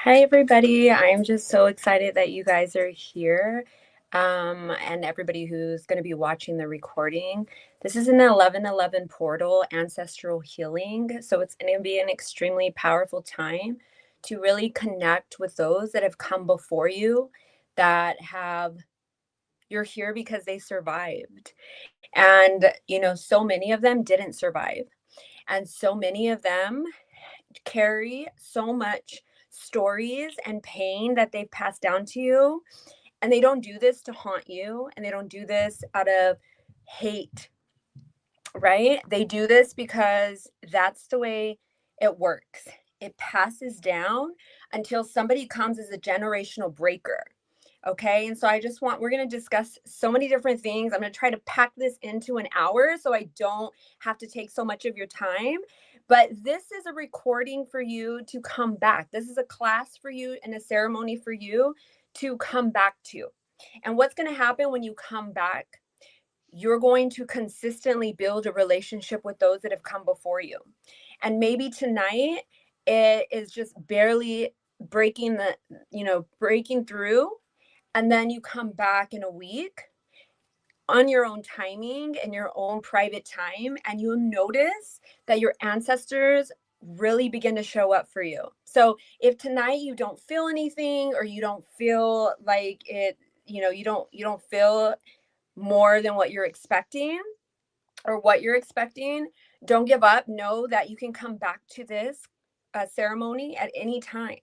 Hi, everybody. I'm just so excited that you guys are here and everybody who's going to be watching the recording. This is an 1111 portal, ancestral healing. So it's going to be an extremely powerful time to really connect with those that have come before you, you're here because they survived. And, so many of them didn't survive. And so many of them carry so much stories and pain that they've passed down to you. And they don't do this to haunt you, and they don't do this out of hate, right? They do this because that's the way it works. It passes down until somebody comes as a generational breaker. Okay. And so we're going to discuss so many different things. I'm going to try to pack this into an hour so I don't have to take so much of your time. But this is a recording for you to come back. This is a class for you and a ceremony for you to come back to. And what's going to happen when you come back? You're going to consistently build a relationship with those that have come before you. And maybe tonight it is just barely breaking through. And then you come back in a week on your own timing and your own private time, and you'll notice that your ancestors really begin to show up for you. So if tonight you don't feel anything, or you don't feel like it, you don't feel more than what you're expecting, don't give up. Know that you can come back to this ceremony at any time,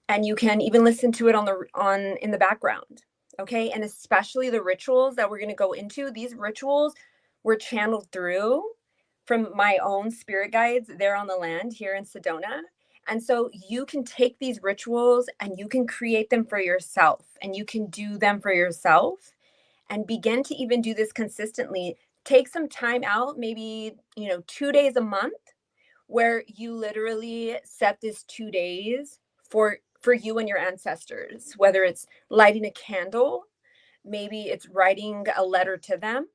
and you can even listen to it in the background. Okay. And especially the rituals that we're going to go into. These rituals were channeled through from my own spirit guides there on the land here in Sedona. And so you can take these rituals and you can create them for yourself, and you can do them for yourself, and begin to even do this consistently. Take some time out, maybe 2 days a month, where you literally set this 2 days for you and your ancestors, whether it's lighting a candle, maybe it's writing a letter to them.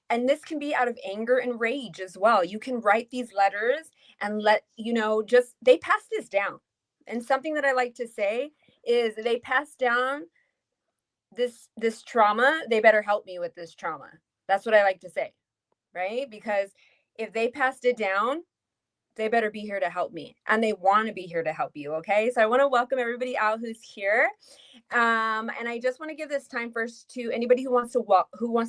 And this can be out of anger and rage as well. You can write these letters and they pass this down. And something that I like to say is, they pass down this trauma, they better help me with this trauma. That's what I like to say, right? Because if they passed it down, they better be here to help me, and they want to be here to help you. Okay. So I want to welcome everybody out who's here. And I just want to give this time first to anybody who wants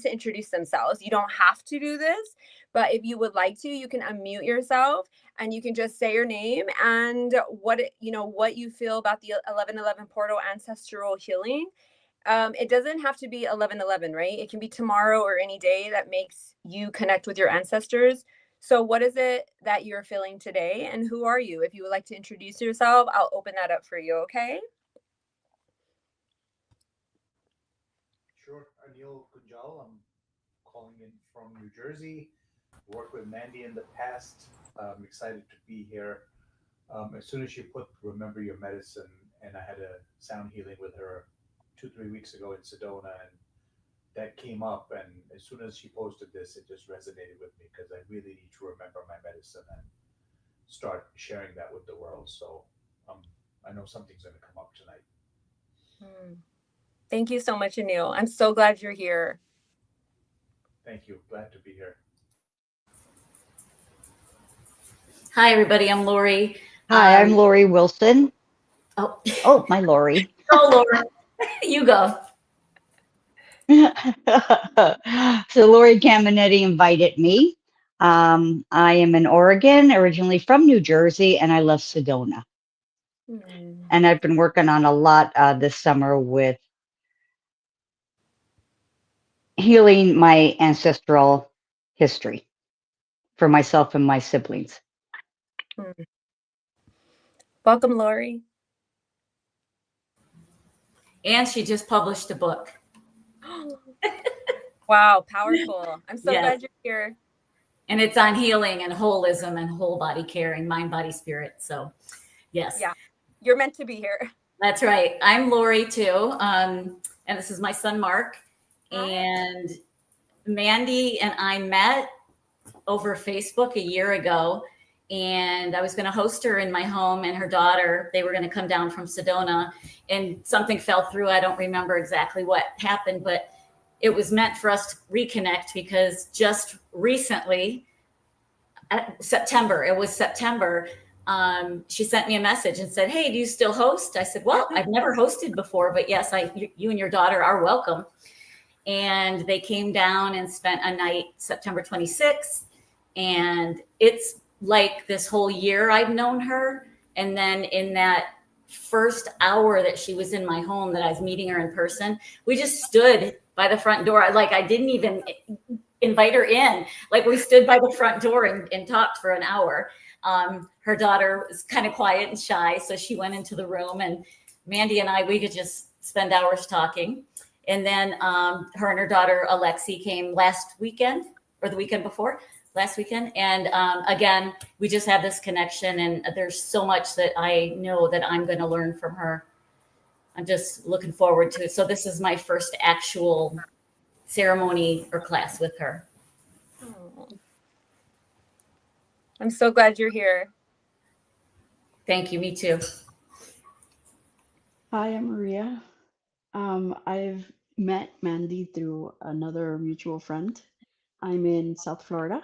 to introduce themselves. You don't have to do this, but if you would like to, you can unmute yourself and you can just say your name and what you feel about the 1111 portal ancestral healing. It doesn't have to be 1111, right? It can be tomorrow or any day that makes you connect with your ancestors. So what is it that you're feeling today, and who are you? If you would like to introduce yourself, I'll open that up for you, okay? Sure. Anil Kunjal. I'm calling in from New Jersey. Worked with Mandy in the past. I'm excited to be here. As soon as she put Remember Your Medicine, and I had a sound healing with her 2, 3 weeks ago in Sedona, and that came up. And as soon as she posted this, it just resonated with me, because I really need to remember my medicine and start sharing that with the world. So I know something's going to come up tonight. Thank you so much, Anil. I'm so glad you're here. Thank you. Glad to be here. Hi, everybody. I'm Lori. Hi, I'm Lori Wilson. Oh, my Lori. Oh, Lori. You go. So Lori Caminetti invited me. I am in Oregon, originally from New Jersey, and I love Sedona. And I've been working on a lot this summer with healing my ancestral history for myself and my siblings. Welcome, Lori. And she just published a book. Wow, powerful. I'm so glad you're here. And it's on healing and holism and whole body care and mind, body, spirit. So, yes. Yeah, you're meant to be here. That's right. I'm Lori, too. And this is my son, Mark. And Mandy and I met over Facebook a year ago. and I was going to host her in my home, and her daughter, they were going to come down from Sedona, and something fell through. I don't remember exactly what happened, but it was meant for us to reconnect because just recently, September, she sent me a message and said, "Hey, do you still host?" I said, "Well, I've never hosted before, but yes, you and your daughter are welcome." And they came down and spent a night September 26th. And it's like this whole year I've known her. And then in that first hour that she was in my home, that I was meeting her in person, we just stood by the front door. I didn't even invite her in. Like, we stood by the front door and talked for an hour. Her daughter was kind of quiet and shy, so she went into the room, and Mandy and we could just spend hours talking. And then her and her daughter Alexi came last weekend, or the weekend before last weekend. And again, we just have this connection, and there's so much that I know that I'm going to learn from her. I'm just looking forward to it. So this is my first actual ceremony or class with her. Oh. I'm so glad you're here. Thank you. Me too. Hi, I'm Maria. I've met Mandy through another mutual friend. I'm in South Florida,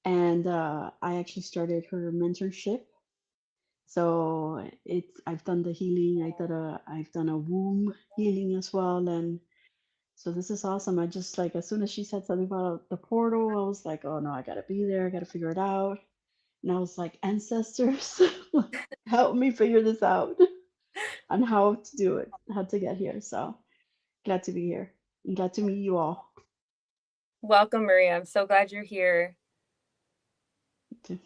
and I actually started her mentorship. So I've done the healing. I've done a womb healing as well, and so this is awesome. I just like, as soon as she said something about the portal, I was like, oh no, I gotta be there. I gotta figure it out. And I was like, ancestors, help me figure this out on how to do it, how to get here. So glad to be here. I'm glad to meet you all. Welcome, Maria. I'm so glad you're here. Okay.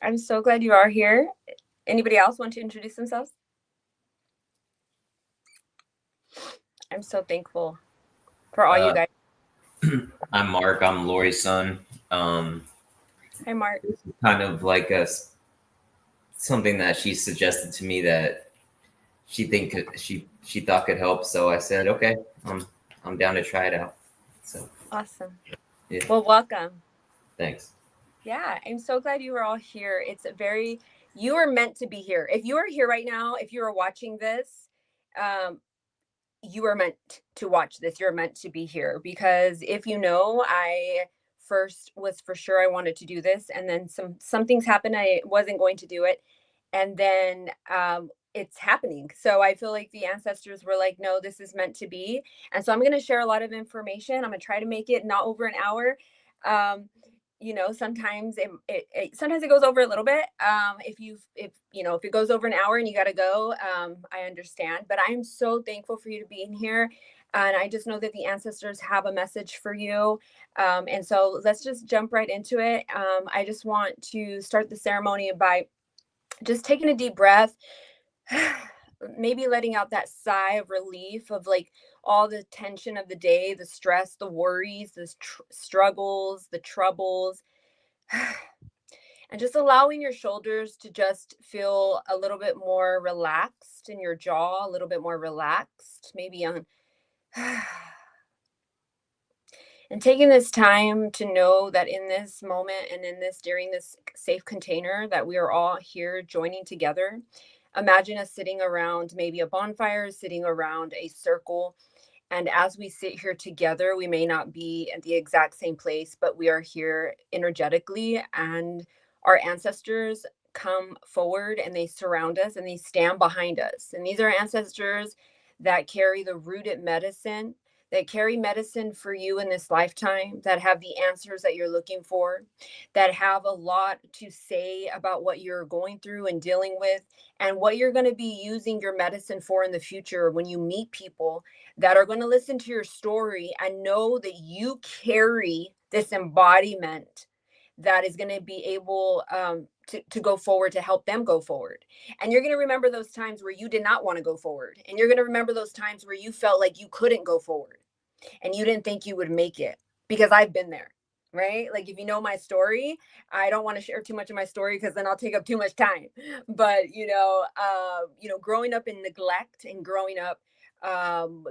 I'm so glad you are here. Anybody else want to introduce themselves? I'm so thankful for all you guys. I'm Mark. I'm Lori's son. Hi, Mark. Kind of like something that she suggested to me that she thought could help. So I said, okay, I'm down to try it out. So awesome. Yeah. Well, welcome. Thanks. Yeah, I'm so glad you are all here. You are meant to be here. If you are here right now, if you are watching this, you are meant to watch this. You're meant to be here, because if you know, I first was for sure I wanted to do this, and then some things happened. I wasn't going to do it, and then it's happening. So I feel like the ancestors were like, no, this is meant to be. And so I'm going to share a lot of information. I'm going to try to make it not over an hour. Sometimes sometimes it goes over a little bit. If it goes over an hour and you got to go, I understand, but I'm so thankful for you to be in here. And I just know that the ancestors have a message for you. And so let's just jump right into it. I just want to start the ceremony by just taking a deep breath, maybe letting out that sigh of relief of like all the tension of the day, the stress, the worries, the struggles, the troubles, and just allowing your shoulders to just feel a little bit more relaxed, in your jaw a little bit more relaxed, maybe on and taking this time to know that in this moment and during this safe container, that we are all here joining together. Imagine us sitting around maybe a bonfire, sitting around a circle. And as we sit here together, we may not be at the exact same place, but we are here energetically, and our ancestors come forward and they surround us and they stand behind us. And these are ancestors that carry the rooted medicine, that carry medicine for you in this lifetime, that have the answers that you're looking for, that have a lot to say about what you're going through and dealing with, and what you're going to be using your medicine for in the future when you meet people that are going to listen to your story and know that you carry this embodiment that is going to be able to go forward, to help them go forward. And you're going to remember those times where you did not want to go forward. And you're going to remember those times where you felt like you couldn't go forward and you didn't think you would make it, because I've been there, right? Like, if you know my story, I don't want to share too much of my story because then I'll take up too much time. But, growing up in neglect and growing up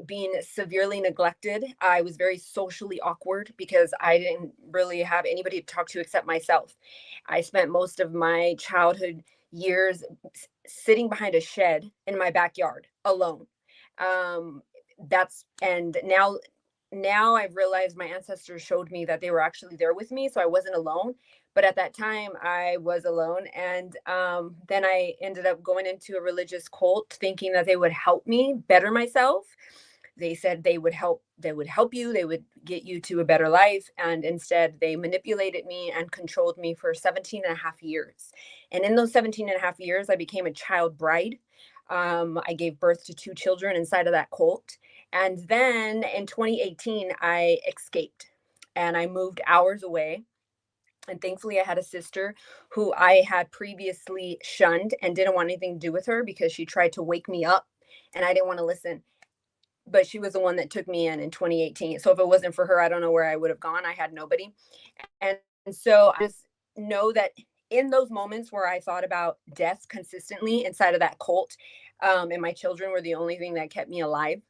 being severely neglected. I was very socially awkward because I didn't really have anybody to talk to except myself. I spent most of my childhood years sitting behind a shed in my backyard alone. And now I've realized my ancestors showed me that they were actually there with me, so I wasn't alone. But at that time, I was alone, and then I ended up going into a religious cult, thinking that they would help me better myself. They said they would help. They would help you. They would get you to a better life, and instead, they manipulated me and controlled me for 17 and a half years. And in those 17 and a half years, I became a child bride. I gave birth to 2 children inside of that cult. And then in 2018, I escaped and I moved hours away. And thankfully, I had a sister who I had previously shunned and didn't want anything to do with her because she tried to wake me up and I didn't want to listen. But she was the one that took me in 2018. So if it wasn't for her, I don't know where I would have gone. I had nobody. And so I just know that in those moments where I thought about death consistently inside of that cult, and my children were the only thing that kept me alive,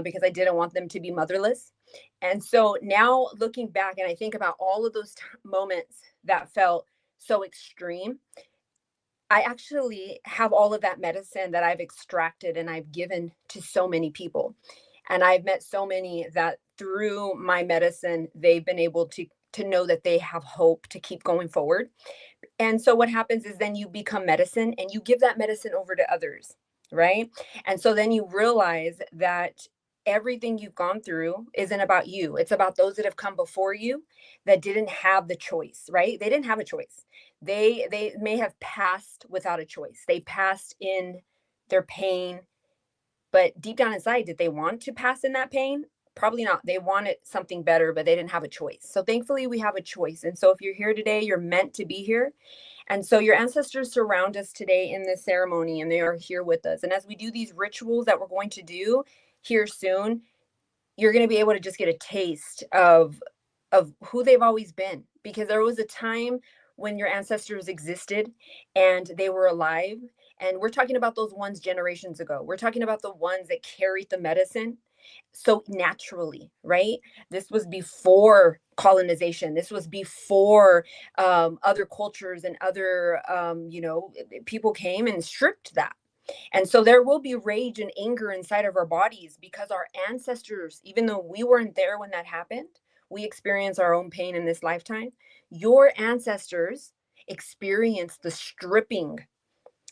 because I didn't want them to be motherless. And so now looking back and I think about all of those moments that felt so extreme, I actually have all of that medicine that I've extracted and I've given to so many people. And I've met so many that through my medicine, they've been able to know that they have hope to keep going forward. And so what happens is then you become medicine and you give that medicine over to others, right? And so then you realize that everything you've gone through isn't about you. It's about those that have come before you that didn't have the choice, right? They didn't have a choice. They may have passed without a choice. They passed in their pain, but deep down inside, did they want to pass in that pain? Probably not. They wanted something better, but they didn't have a choice. So thankfully we have a choice. And so if you're here today, you're meant to be here. And so your ancestors surround us today in this ceremony and they are here with us. And as we do these rituals that we're going to do here soon, you're going to be able to just get a taste of who they've always been, because there was a time when your ancestors existed and they were alive. And we're talking about those ones generations ago. We're talking about the ones that carried the medicine so naturally, right? This was before colonization. This was before other cultures and other, people came and stripped that. And so there will be rage and anger inside of our bodies because our ancestors, even though we weren't there when that happened, we experience our own pain in this lifetime. Your ancestors experienced the stripping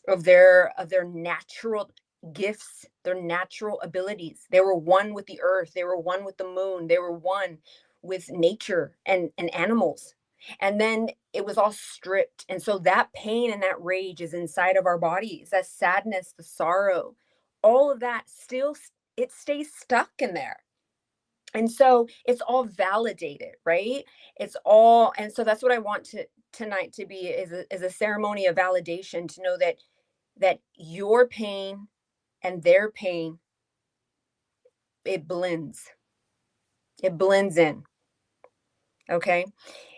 of their natural gifts, their natural abilities. They were one with the earth, they were one with the moon, they were one with nature and animals. And then it was all stripped. And so that pain and that rage is inside of our bodies. That sadness, the sorrow, all of that still, it stays stuck in there. And so it's all validated, right? It's all, and so that's what I want tonight to be, is a ceremony of validation, to know that your pain and their pain, it blends in. Okay.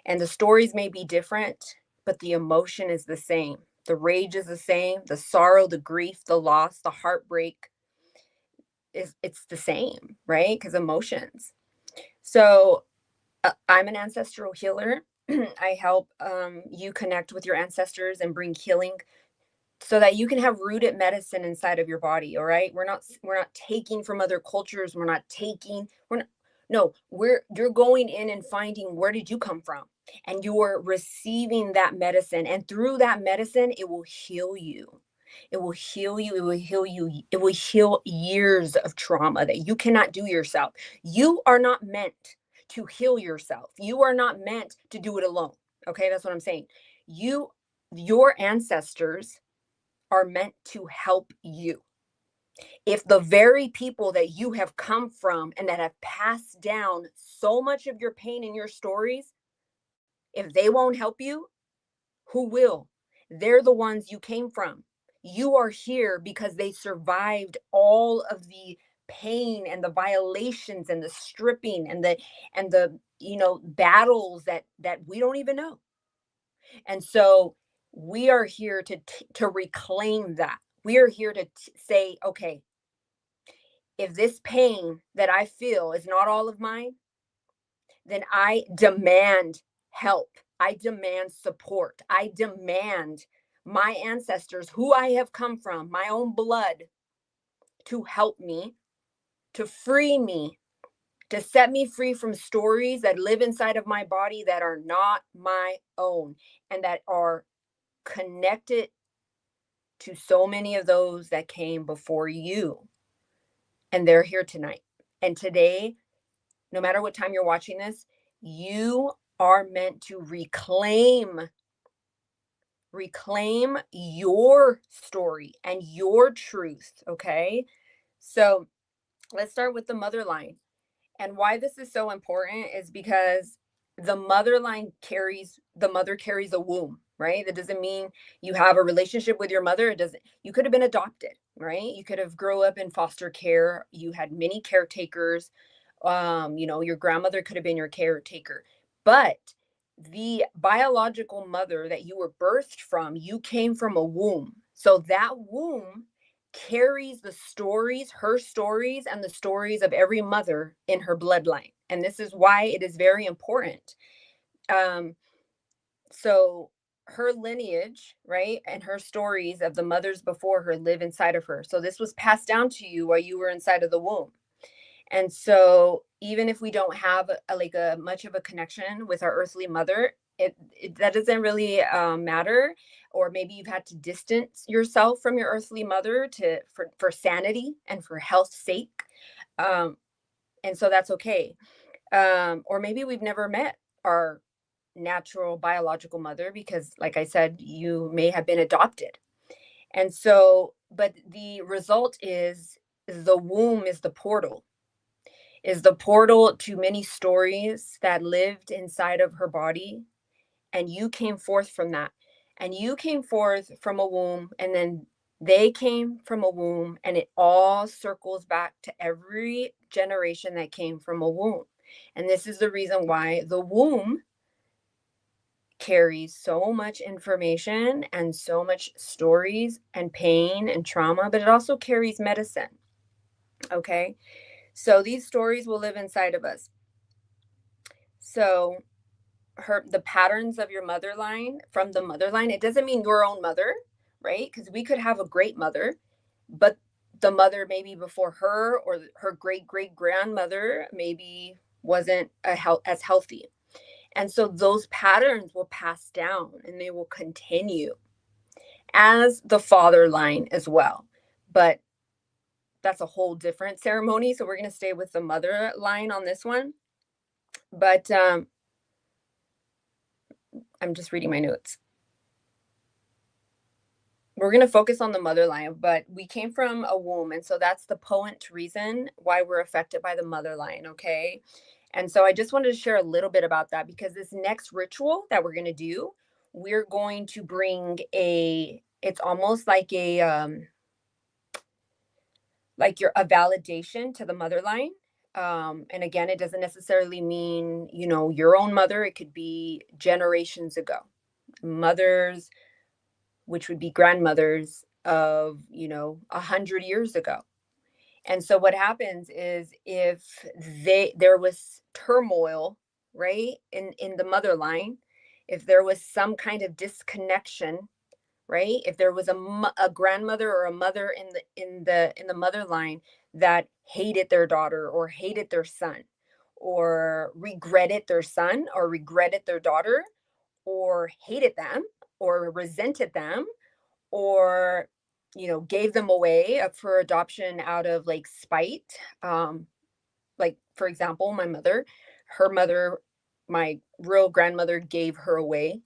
And the stories may be different, but the emotion is the same. The rage is the same. The sorrow, the grief, the loss, the heartbreak it's the same, right? Because emotions. So I'm an ancestral healer. I help you connect with your ancestors and bring healing so that you can have rooted medicine inside of your body. All right. We're not taking from other cultures. You're going in and finding, where did you come from? And you're receiving that medicine. And through that medicine, it will heal you. It will heal you. It will heal you. It will heal years of trauma that you cannot do yourself. You are not meant to heal yourself. You are not meant to do it alone. Okay. That's what I'm saying. Your ancestors are meant to help you. If the very people that you have come from and that have passed down so much of your pain and your stories, if they won't help you, who will? They're the ones you came from. You are here because they survived all of the pain and the violations and the stripping and the battles that we don't even know. And so we are here to reclaim that. We are here to say, okay, if this pain that I feel is not all of mine, then I demand help. I demand support. I demand my ancestors, who I have come from, my own blood, to help me, to free me, to set me free from stories that live inside of my body that are not my own and that are connected to so many of those that came before you. And they're here tonight. And today, no matter what time you're watching this, you are meant to reclaim your story and your truth. Okay. So let's start with the mother line. And why this is so important is because the mother carries a womb, right? That doesn't mean you have a relationship with your mother. It doesn't, you could have been adopted, right? You could have grown up in foster care. You had many caretakers. Your grandmother could have been your caretaker, but the biological mother that you were birthed from, you came from a womb. So that womb carries the stories, her stories, and the stories of every mother in her bloodline. And this is why it is very important. So her lineage, right, and her stories of the mothers before her live inside of her. So this was passed down to you while you were inside of the womb. And so even if we don't have a much of a connection with our earthly mother, that doesn't really matter. Or maybe you've had to distance yourself from your earthly mother for sanity and for health's sake. And so that's okay. Or maybe we've never met our natural biological mother because, like I said, you may have been adopted. And so, but the result is the womb is the portal to many stories that lived inside of her body. And you came forth from that. And you came forth from a womb, and then they came from a womb, and it all circles back to every generation that came from a womb. And this is the reason why the womb carries so much information and so much stories and pain and trauma, but it also carries medicine. Okay. So these stories will live inside of us. So the patterns of your mother line, from the mother line, it doesn't mean your own mother, right? Because we could have a great mother, but the mother maybe before her or her great grandmother maybe wasn't as healthy. And so those patterns will pass down and they will continue as the father line as well. But that's a whole different ceremony. So we're going to stay with the mother line on this one. But I'm just reading my notes. We're going to focus on the mother line, but we came from a womb. And so that's the potent reason why we're affected by the mother line. Okay. And so I just wanted to share a little bit about that because this next ritual that we're going to do, we're going to bring it's almost like a validation to the mother line. And again, it doesn't necessarily mean, your own mother. It could be generations ago, mothers, which would be grandmothers of, 100 years ago. And so what happens is if there was turmoil, right, in the mother line, if there was some kind of disconnection, right, if there was a grandmother or a mother in the mother line that hated their daughter or hated their son or regretted their son or regretted their daughter or hated them or resented them or gave them away for adoption out of spite, like for example my real grandmother gave her away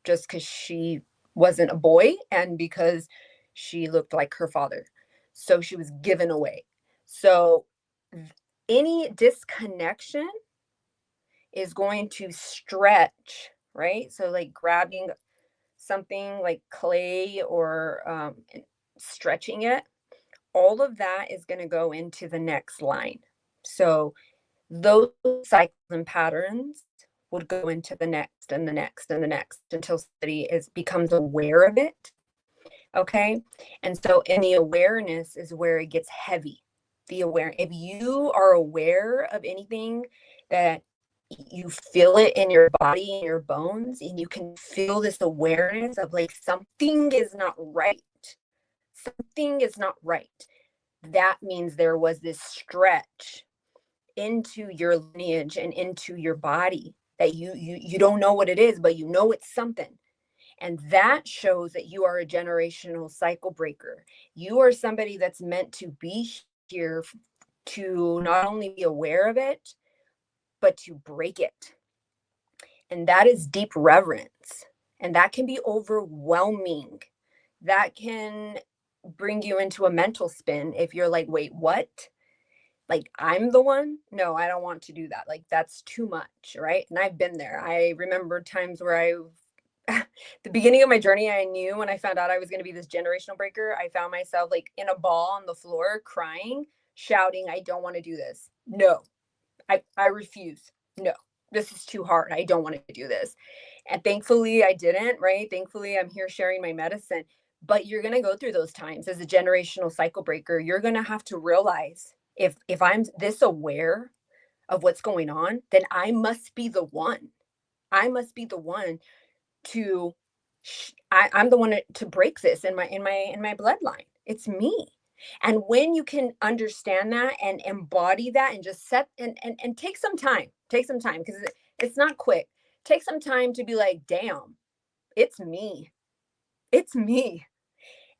just because she wasn't a boy and because she looked like her father, so she was given away. So any disconnection is going to stretch, right? So grabbing something like clay or stretching it, all of that is going to go into the next line. So those cycles and patterns would go into the next and the next and the next until somebody becomes aware of it. Okay. And so in the awareness is where it gets heavy. the aware. If you are aware of anything, that you feel it in your body, in your bones, and you can feel this awareness of like something is not right. Something is not right. That means there was this stretch into your lineage and into your body that you don't know what it is, but you know it's something. And that shows that you are a generational cycle breaker. You are somebody that's meant to be here to not only be aware of it, but to break it. And that is deep reverence. And that can be overwhelming. That can bring you into a mental spin if you're like, wait, what? Like, I'm the one? No, I don't want to do that. Like, that's too much, right? And I've been there. I remember times where the beginning of my journey, I knew when I found out I was going to be this generational breaker, I found myself like in a ball on the floor, crying, shouting, I don't want to do this. No, I refuse. No, this is too hard. I don't want to do this. And thankfully I didn't, right? Thankfully I'm here sharing my medicine, but you're going to go through those times as a generational cycle breaker. You're going to have to realize if I'm this aware of what's going on, then I must be the one. I must be the one to I'm the one to break this in my bloodline. It's me. And when you can understand that and embody that and just set and take some time because it's not quick. Take some time to be like, damn, it's me. It's me.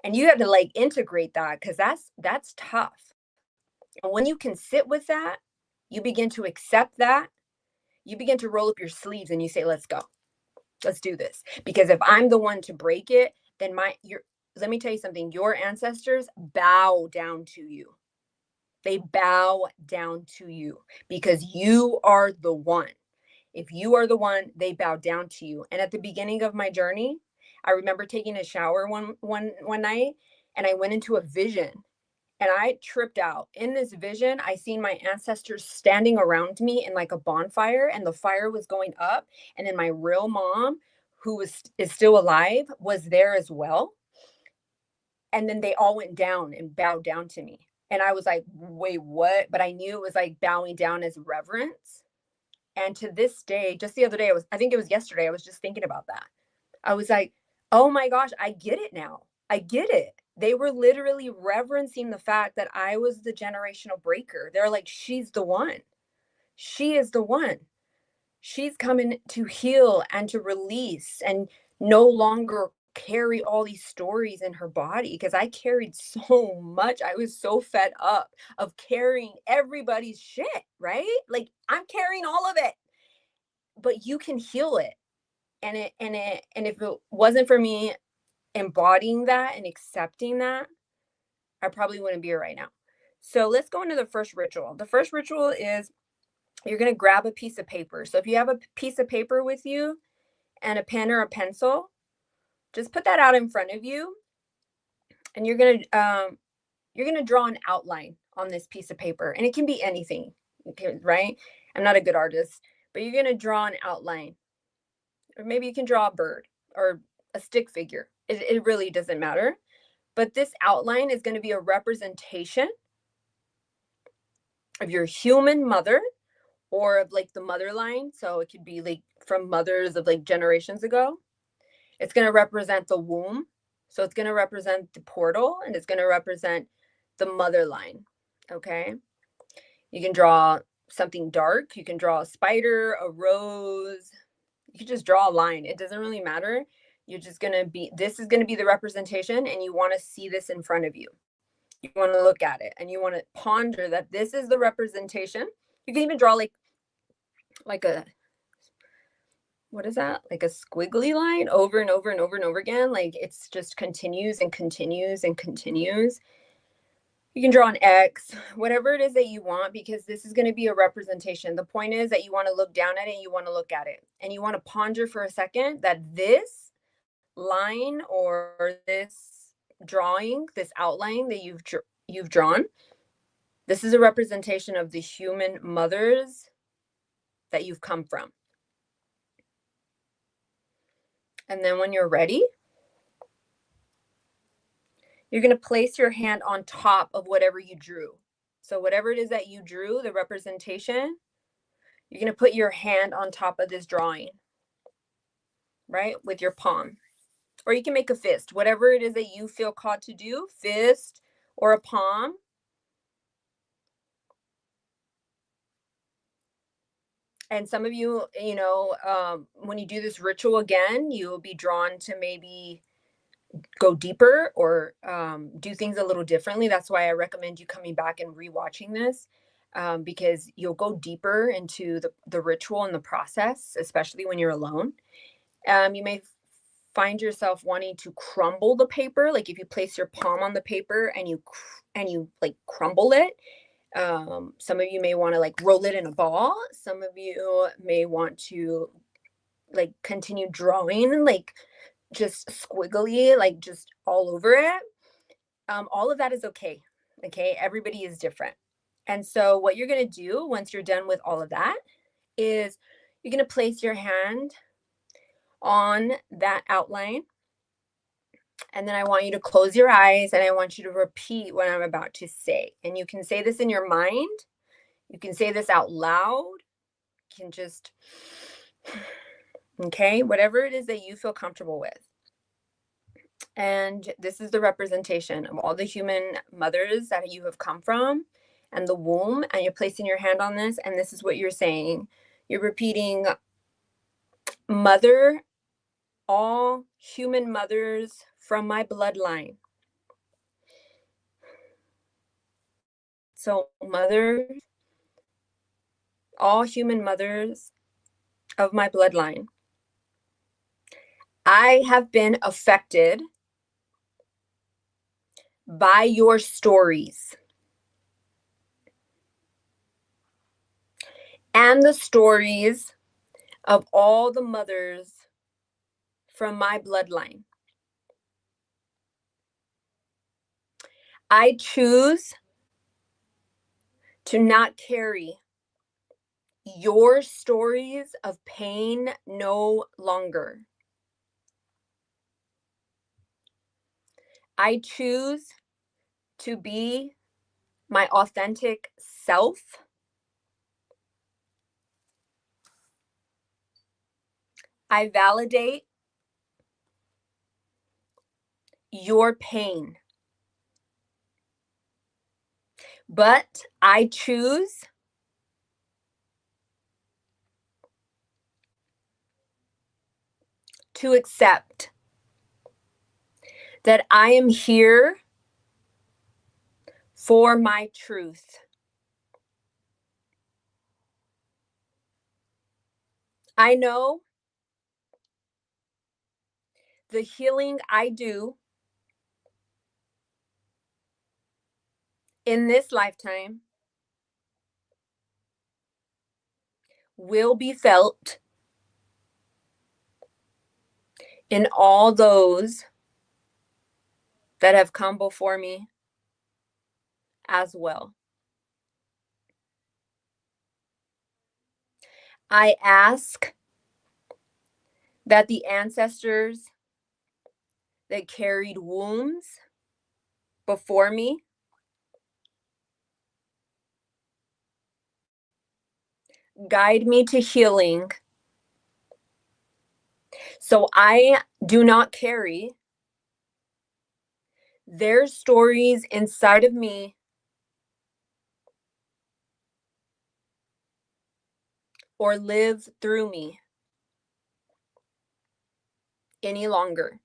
And you have to like integrate that because that's tough. And when you can sit with that, you begin to accept that, you begin to roll up your sleeves and you say, let's go. Let's do this. Because if I'm the one to break it, then let me tell you something. Your ancestors bow down to you. They bow down to you because you are the one. If you are the one, they bow down to you. And at the beginning of my journey, I remember taking a shower one night and I went into a vision. And I tripped out. In this vision, I seen my ancestors standing around me in like a bonfire, and the fire was going up. And then my real mom, who is still alive, was there as well. And then they all went down and bowed down to me. And I was like, wait, what? But I knew it was like bowing down as reverence. And to this day, just the other day, I think it was yesterday, I was just thinking about that. I was like, oh my gosh, I get it now. I get it. They were literally reverencing the fact that I was the generational breaker. They're like, she's the one. She is the one. She's coming to heal and to release and no longer carry all these stories in her body, because I carried so much. I was so fed up of carrying everybody's shit, right? Like, I'm carrying all of it. But you can heal it. And if it wasn't for me embodying that and accepting that, I probably wouldn't be here right now. So let's go into the first ritual. The first ritual is you're going to grab a piece of paper. So if you have a piece of paper with you and a pen or a pencil, just put that out in front of you, and you're going to draw an outline on this piece of paper, and it can be anything, right? I'm not a good artist, but you're going to draw an outline, or maybe you can draw a bird or a stick figure. It really doesn't matter. But this outline is going to be a representation of your human mother, or of like the mother line. So it could be like from mothers of like generations ago. It's going to represent the womb. So it's going to represent the portal, and it's going to represent the mother line. Okay. You can draw something dark. You can draw a spider, a rose. You can just draw a line. It doesn't really matter. You're just going to be, this is going to be the representation, and you want to see this in front of you. You want to look at it and you want to ponder that this is the representation. You can even draw like a, what is that? Like a squiggly line over and over and over and over again. Like it's just continues and continues and continues. You can draw an X, whatever it is that you want, because this is going to be a representation. The point is that you want to look down at it and you want to look at it. And you want to ponder for a second that this line or this drawing, this outline that you've drawn, this is a representation of the human mothers that you've come from. And then when you're ready, you're going to place your hand on top of whatever you drew. So whatever it is that you drew, the representation, you're going to put your hand on top of this drawing, right? With your palm. Or you can make a fist, whatever it is that you feel called to do, fist or a palm. And some of you, when you do this ritual again, you will be drawn to maybe go deeper or do things a little differently. That's why I recommend you coming back and rewatching this, because you'll go deeper into the ritual and the process, especially when you're alone. You may find yourself wanting to crumble the paper. Like if you place your palm on the paper and you like crumble it. Some of you may want to like roll it in a ball. Some of you may want to like continue drawing, like just squiggly, like just all over it. All of that is okay. Okay. Everybody is different. And so what you're going to do once you're done with all of that is you're going to place your hand on that outline. And then I want you to close your eyes and I want you to repeat what I'm about to say. And you can say this in your mind. You can say this out loud. You can just, okay, whatever it is that you feel comfortable with. And this is the representation of all the human mothers that you have come from and the womb. And you're placing your hand on this. And this is what you're saying. You're repeating, Mother, all human mothers from my bloodline. So mother, all human mothers of my bloodline. I have been affected by your stories and the stories of all the mothers from my bloodline. I choose to not carry your stories of pain no longer. I choose to be my authentic self. I validate your pain, but I choose to accept that I am here for my truth. I know the healing I do in this lifetime will be felt in all those that have come before me as well. I ask that the ancestors that carried wounds before me guide me to healing, so I do not carry their stories inside of me or live through me any longer.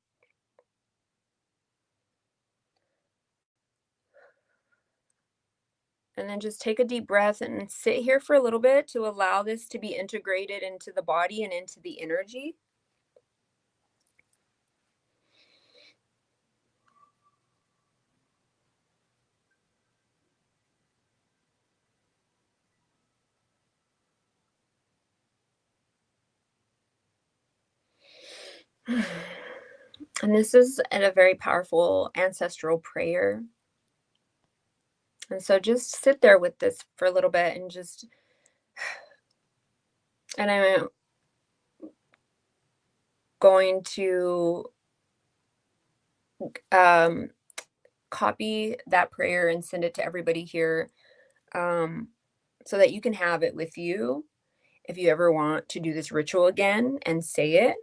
And then just take a deep breath and sit here for a little bit to allow this to be integrated into the body and into the energy. And this is a very powerful ancestral prayer. And so just sit there with this for a little bit and I'm going to copy that prayer and send it to everybody here so that you can have it with you if you ever want to do this ritual again and say it.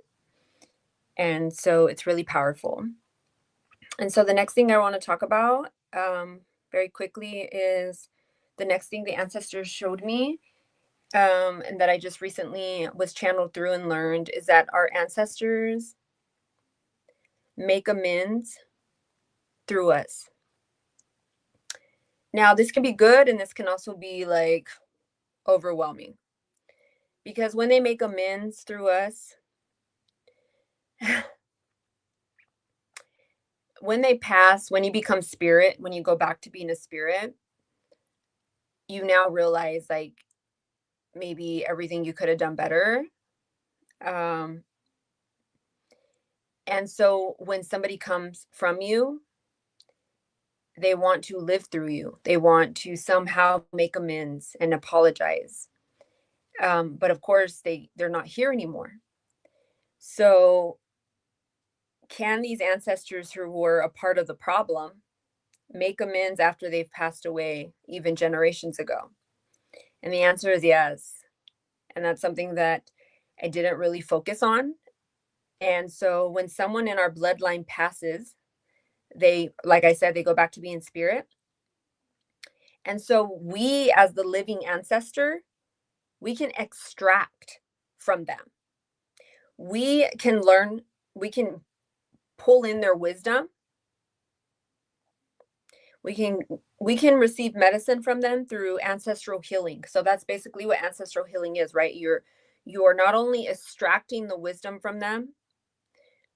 And so it's really powerful. And so the next thing I want to talk about very quickly is the next thing the ancestors showed me, and that I just recently was channeled through and learned, is that our ancestors make amends through us. Now, this can be good, and this can also be like overwhelming, because when they make amends through us, when they pass, when you become spirit, when you go back to being a spirit, you now realize like maybe everything you could have done better. And so when somebody comes from you, they want to live through you. They want to somehow make amends and apologize. But of course, they're not here anymore. So can these ancestors who were a part of the problem make amends after they've passed away, even generations ago? And the answer is yes. And that's something that I didn't really focus on. And so when someone in our bloodline passes, they, like I said, they go back to being spirit. And so we, as the living ancestor, we can extract from them. We can learn, we can pull in their wisdom. We can receive medicine from them through ancestral healing. So that's basically what ancestral healing is, right? You are not only extracting the wisdom from them,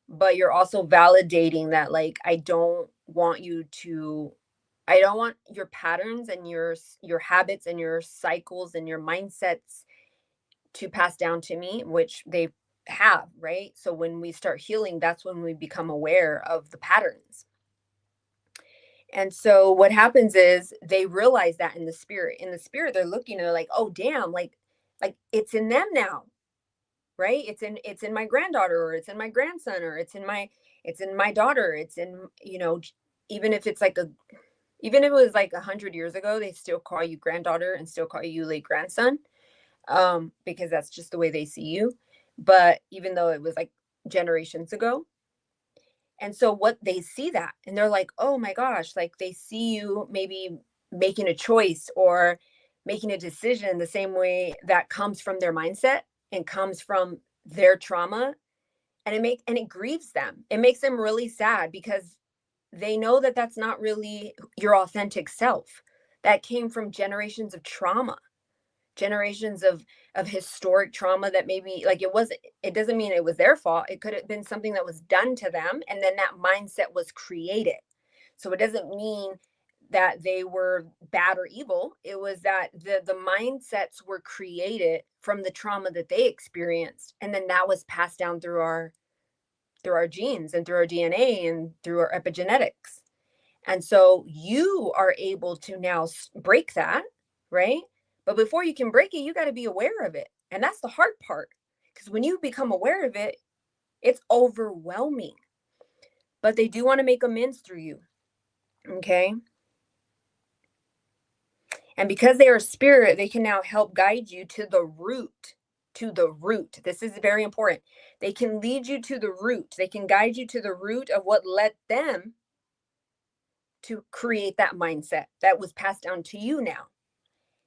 but you're also validating that, like, I don't want your patterns and your habits and your cycles and your mindsets to pass down to me, which they have, right? So when we start healing, that's when we become aware of the patterns. And so what happens is they realize that in the spirit. In the spirit, they're looking, they're like, oh damn, like it's in them now. Right? It's in my granddaughter, or it's in my grandson, or it's in my daughter. It's in, even if it's like even if it was like 100 years ago, they still call you granddaughter and still call you like grandson, because that's just the way they see you. But even though it was like generations ago. And so what they see that, and they're like, oh my gosh, like they see you maybe making a choice or making a decision the same way that comes from their mindset and comes from their trauma. And it grieves them. It makes them really sad, because they know that that's not really your authentic self. That came from generations of trauma, generations of historic trauma that maybe like it doesn't mean it was their fault. It could have been something that was done to them, and then that mindset was created. So it doesn't mean that they were bad or evil. It was that the mindsets were created from the trauma that they experienced, and then that was passed down through our genes and through our DNA and through our epigenetics. And so you are able to now break that, right? But before you can break it, you got to be aware of it. And that's the hard part, because when you become aware of it, it's overwhelming. But they do want to make amends through you. Okay. And because they are spirit, they can now help guide you to the root. This is very important. They can lead you to the root. They can guide you to the root of what led them to create that mindset that was passed down to you now.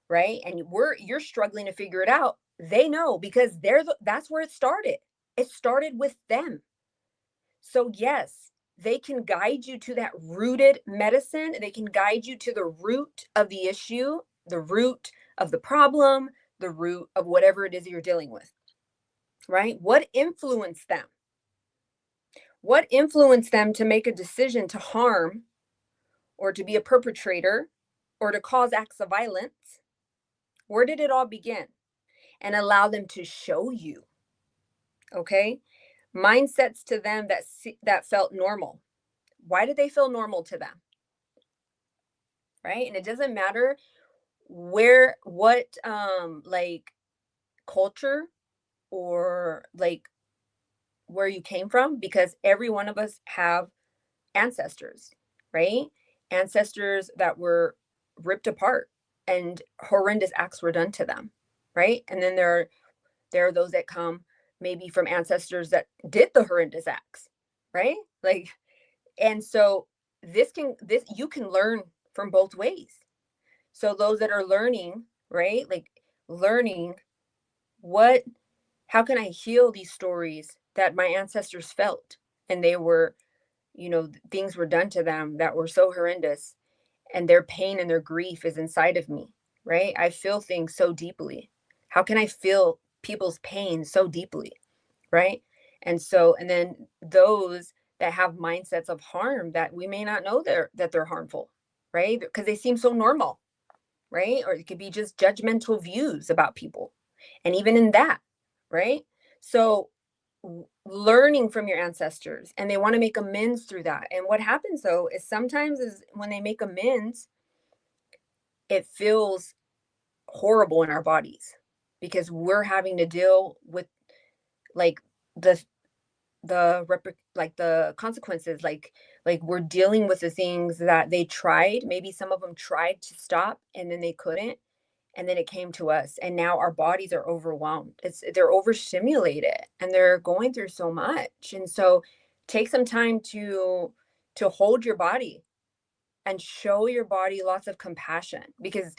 Right? And you're struggling to figure it out. They know, because that's where it started. It started with them. So yes, they can guide you to that rooted medicine. They can guide you to the root of the issue, the root of the problem, the root of whatever it is you're dealing with. Right? What influenced them? What influenced them to make a decision to harm, or to be a perpetrator, or to cause acts of violence? Where did it all begin? And allow them to show you. Okay? Mindsets to them that felt normal. Why did they feel normal to them? Right? And it doesn't matter what like culture or like where you came from, because every one of us have ancestors, right? Ancestors that were ripped apart, and horrendous acts were done to them, right? And then there are those that come maybe from ancestors that did the horrendous acts, right? Like, and so this you can learn from both ways. So those that are learning, right? Like learning how can I heal these stories that my ancestors felt, and they were, things were done to them that were so horrendous, and their pain and their grief is inside of me, right? I feel things so deeply. How can I feel people's pain so deeply, right? And then those that have mindsets of harm that we may not know that they're harmful, right? Because they seem so normal, right? Or it could be just judgmental views about people. And even in that, right? So learning from your ancestors, and they want to make amends through that. And what happens though is sometimes is when they make amends, it feels horrible in our bodies because we're having to deal with like the consequences, like we're dealing with the things that they tried. Maybe some of them tried to stop and then they couldn't. And then it came to us, and now our bodies are overwhelmed. They're overstimulated and they're going through so much. And so take some time to hold your body and show your body lots of compassion, because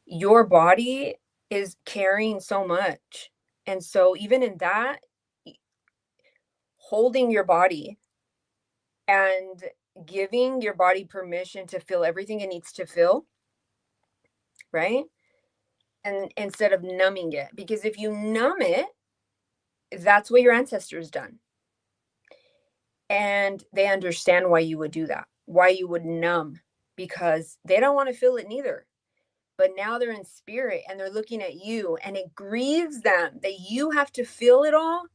your body is carrying so much. And so even in that, holding your body and giving your body permission to feel everything it needs to feel, right? And instead of numbing it, because if you numb it, that's what your ancestors done. And they understand why you would do that, why you would numb, because they don't want to feel it neither. But now they're in spirit and they're looking at you, and it grieves them that you have to feel it all.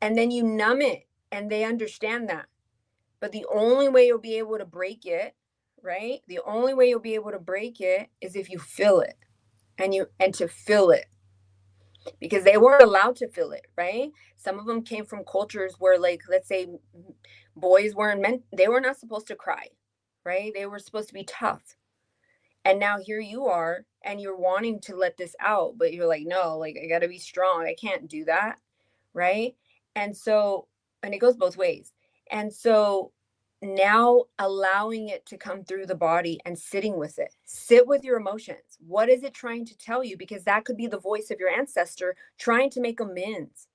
And then you numb it, and they understand that. But the only way you'll be able to break it, right? The only way you'll be able to break it is if you feel it, and to feel it, because they weren't allowed to feel it, right? Some of them came from cultures where, like, let's say boys they were not supposed to cry, right? They were supposed to be tough. And now here you are, and you're wanting to let this out, but you're like, no, like, I got to be strong. I can't do that, right? And it goes both ways. And so now allowing it to come through the body and sitting with it, sit with your emotions. What is it trying to tell you? Because that could be the voice of your ancestor trying to make amends.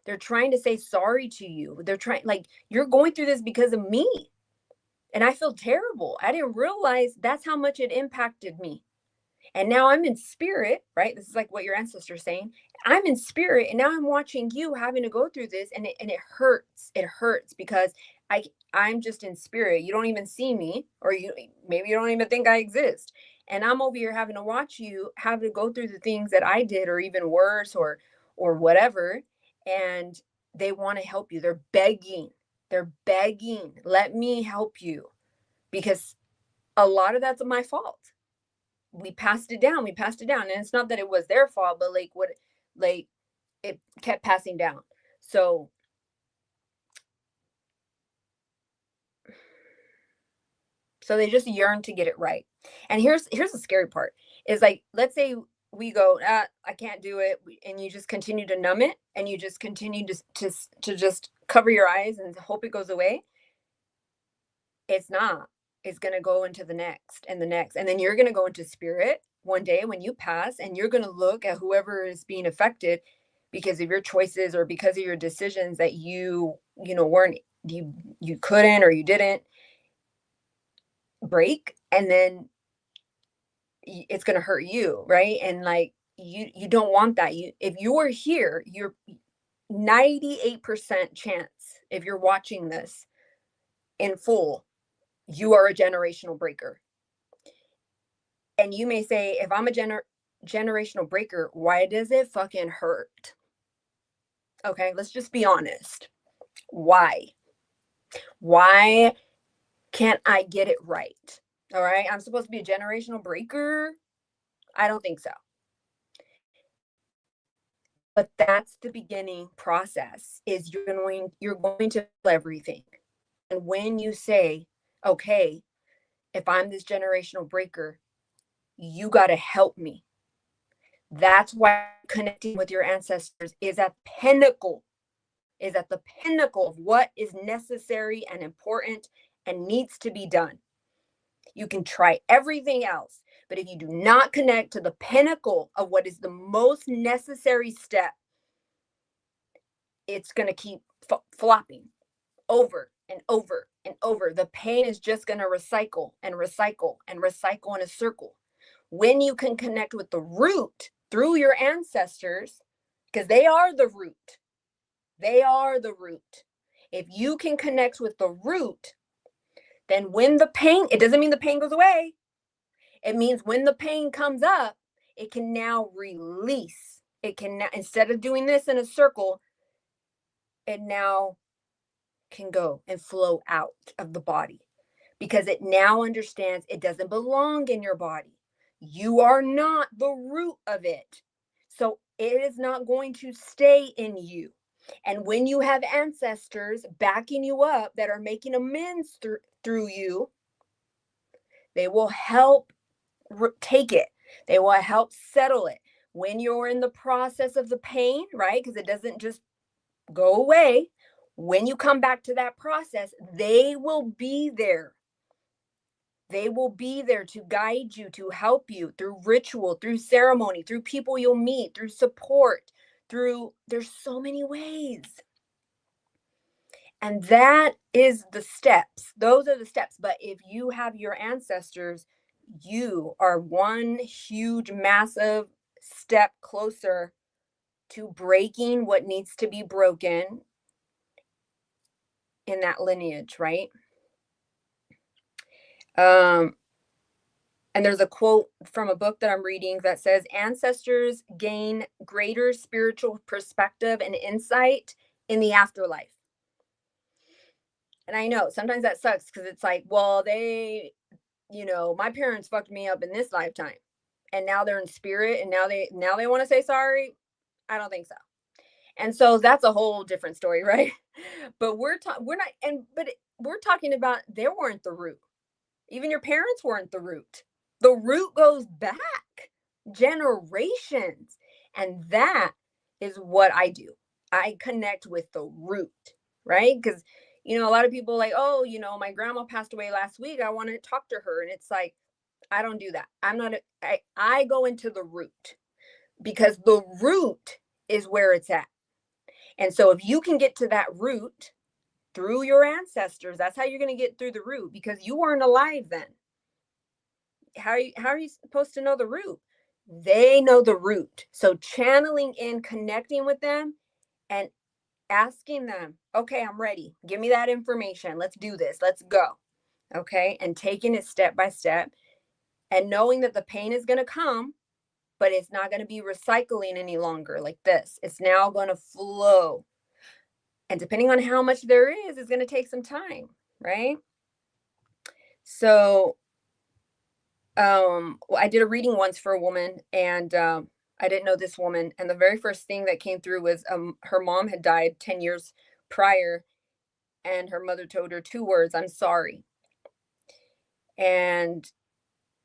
They're trying to say sorry to you. They're trying, like, you're going through this because of me. And I feel terrible. I didn't realize that's how much it impacted me. And now I'm in spirit, right? This is like what your ancestors saying. I'm in spirit, and now I'm watching you having to go through this, and it hurts. It hurts because I'm just in spirit. You don't even see me, or maybe you don't even think I exist. And I'm over here having to watch you have to go through the things that I did, or even worse, or whatever. And they want to help you. They're begging. Let me help you, because a lot of that's my fault. We passed it down. And it's not that it was their fault, but it kept passing down. So they just yearn to get it right. And here's the scary part is, like, let's say we go, I can't do it. And you just continue to numb it, and you just continue to just cover your eyes and hope it goes away. It's not. It's going to go into the next and the next. And then you're going to go into spirit one day when you pass, and you're going to look at whoever is being affected because of your choices or because of your decisions that you couldn't, or you didn't break. And then it's going to hurt you, right? And like, you don't want that. If you are here, you're 98% chance, if you're watching this in full, you are a generational breaker. And you may say, if I'm a generational breaker, why does it fucking hurt? Okay, let's just be honest. Why can't I get it right? All right, I'm supposed to be a generational breaker? I don't think so. But that's the beginning process, is you're going to feel everything. And when you say, okay, if I'm this generational breaker, You got to help me. That's why connecting with your ancestors is at the pinnacle of what is necessary and important and needs to be done. You can try everything else, but if you do not connect to the pinnacle of what is the most necessary step, it's going to keep flopping over and over and over. The pain is just going to recycle and recycle and recycle in a circle. When you can connect with the root through your ancestors, because they are the root. They are the root. If you can connect with the root, then when the pain, it doesn't mean the pain goes away. It means when the pain comes up, it can now release. It can now, instead of doing this in a circle, it now can go and flow out of the body because it now understands it doesn't belong in your body. You are not the root of it. So it is not going to stay in you. And when you have ancestors backing you up that are making amends through you, they will help take it. They will help settle it. When you're in the process of the pain, right? Because it doesn't just go away. When you come back to that process, they will be there. They will be there to guide you, to help you through ritual, through ceremony, through people you'll meet, through support, there's so many ways. And that is the steps. Those are the steps. But if you have your ancestors, you are one huge, massive step closer to breaking what needs to be broken in that lineage, right? And there's a quote from a book that I'm reading that says, ancestors gain greater spiritual perspective and insight in the afterlife. And I know sometimes that sucks because it's like, well, my parents fucked me up in this lifetime and now they're in spirit and now they want to say sorry. I don't think so. And so that's a whole different story, right? But we're talking about they weren't the root. Even your parents weren't the root. The root goes back generations. And that is what I do. I connect with the root, right? Because, a lot of people like, oh, my grandma passed away last week. I want to talk to her. And it's like, I don't do that. I go into the root because the root is where it's at. And so if you can get to that root through your ancestors, that's how you're going to get through the root because you weren't alive then. How are you supposed to know the root? They know the root. So channeling in, connecting with them and asking them, okay, I'm ready. Give me that information. Let's do this. Let's go. Okay. And taking it step by step and knowing that the pain is going to come, but it's not going to be recycling any longer like this. It's now going to flow. And depending on how much there is, it's going to take some time, right? So I did a reading once for a woman and I didn't know this woman. And the very first thing that came through was her mom had died 10 years prior. And her mother told her 2 words, I'm sorry. And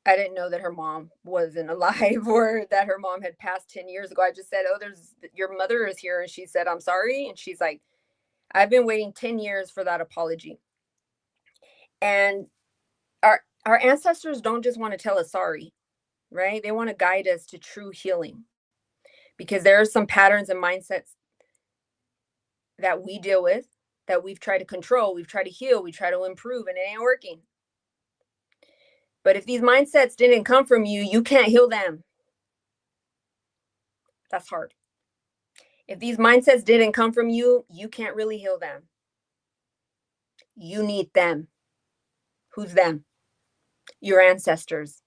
I didn't know that her mom wasn't alive or that her mom had passed 10 years ago. I just said, oh, your mother is here. And she said, I'm sorry. And she's like, I've been waiting 10 years for that apology. And our ancestors don't just want to tell us sorry, right? They want to guide us to true healing because there are some patterns and mindsets that we deal with that we've tried to control, we've tried to heal, we try to improve, and it ain't working. But if these mindsets didn't come from you, you can't heal them. That's hard. If these mindsets didn't come from you, you can't really heal them. You need them. Who's them? Your ancestors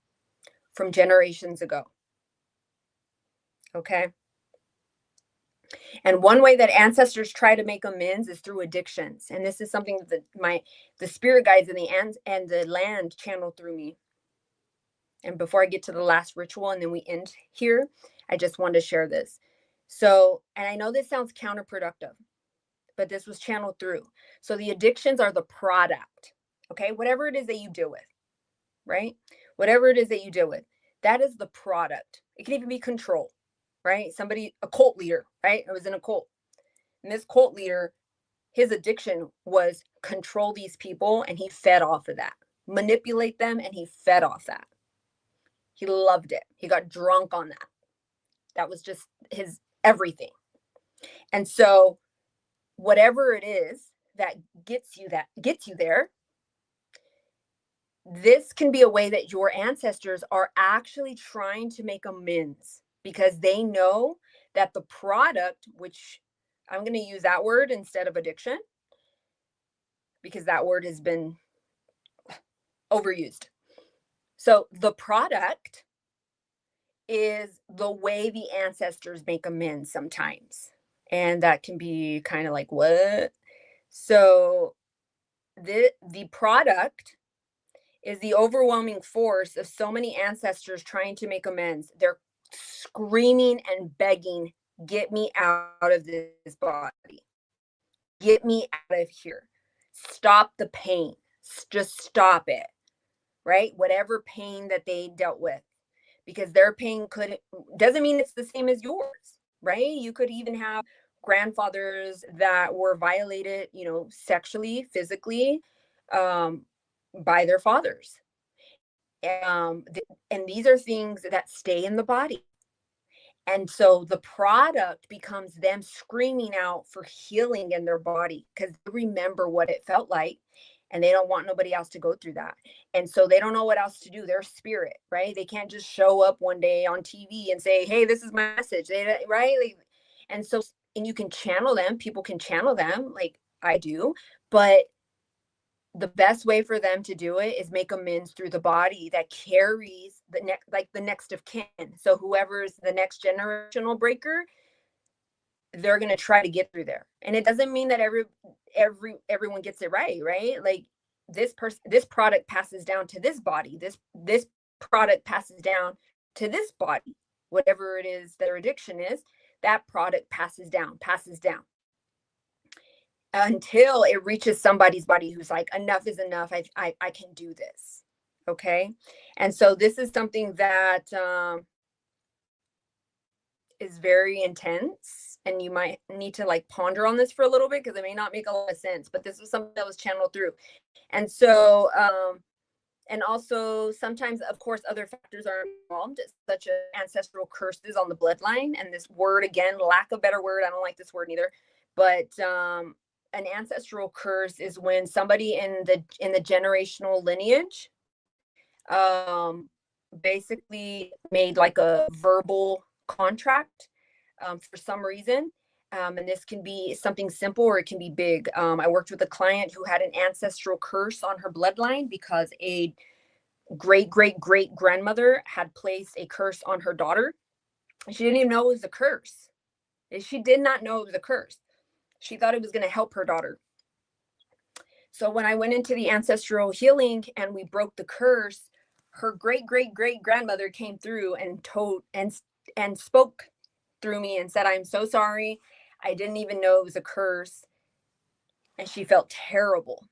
from generations ago. Okay? And one way that ancestors try to make amends is through addictions. And this is something that the spirit guides and the land channel through me. And before I get to the last ritual and then we end here, I just wanted to share this. So, and I know this sounds counterproductive, but this was channeled through. So the addictions are the product, okay? Whatever it is that you deal with, right? Whatever it is that you deal with, That is the product. It can even be control, right? Somebody, a cult leader, right? I was in a cult. And this cult leader, his addiction was control these people, and he fed off of that. Manipulate them, and he fed off that. He loved it. He got drunk on that. That was just his everything. And so whatever it is that gets you there, this can be a way that your ancestors are actually trying to make amends, because they know that the product, which I'm going to use that word instead of addiction, because that word has been overused. So the product is the way the ancestors make amends sometimes. And that can be kind of like, what? So the product is the overwhelming force of so many ancestors trying to make amends. They're screaming and begging, get me out of this body. Get me out of here. Stop the pain. Just stop it, right? Whatever pain that they dealt with, because their pain doesn't mean it's the same as yours, right? You could even have grandfathers that were violated, sexually, physically, by their fathers. And these are things that stay in the body. And so the product becomes them screaming out for healing in their body, because they remember what it felt like, and they don't want nobody else to go through that. And so they don't know what else to do. Their spirit, right? They can't just show up one day on TV and say, hey, this is my message, right? And you can channel them. People can channel them, like I do. But the best way for them to do it is make amends through the body that carries the next of kin. So whoever's the next generational breaker, they're going to try to get through there. And it doesn't mean that everyone gets it right? Like this product passes down to this body. This product passes down to this body. Whatever it is their addiction is, that product passes down until it reaches somebody's body who's like, enough is enough. I can do this. Okay. And so this is something that is very intense, and you might need to like ponder on this for a little bit, because it may not make a lot of sense, but this was something that was channeled through. And so, and also sometimes, of course, other factors are involved, such as ancestral curses on the bloodline. And this word, again, lack of better word, I don't like this word either, but an ancestral curse is when somebody in the generational lineage basically made like a verbal contract for some reason. And this can be something simple, or it can be big. I worked with a client who had an ancestral curse on her bloodline because a great grandmother had placed a curse on her daughter. She didn't even know it was a curse. She did not know it was a curse. She thought it was going to help her daughter. So when I went into the ancestral healing and we broke the curse, her great grandmother came through and told and spoke through me and said, I'm so sorry. I didn't even know it was a curse. And she felt terrible.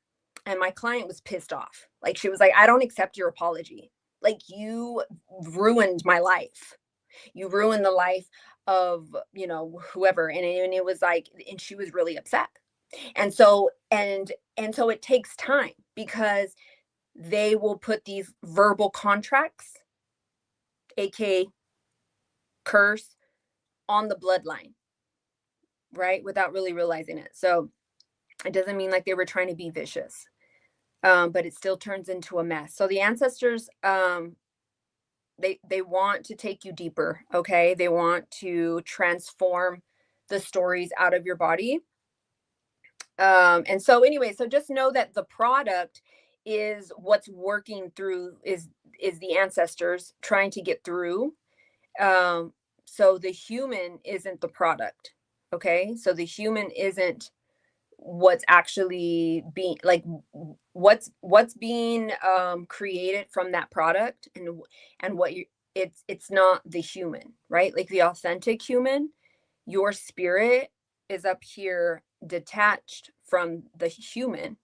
And my client was pissed off. Like, she was like, I don't accept your apology. Like, you ruined my life. You ruined the life of, whoever. And it was like, and she was really upset. And so it takes time, because they will put these verbal contracts, aka curse, on the bloodline, right? Without really realizing it. So it doesn't mean like they were trying to be vicious, but it still turns into a mess. So the ancestors, they want to take you deeper. Okay. They want to transform the stories out of your body. And so anyway, so just know that the product is what's working through is the ancestors trying to get through. So the human isn't the product. Okay. So the human isn't what's actually being like, what's being created from that product, and what it's not the human, right? Like the authentic human, your spirit is up here detached from the human.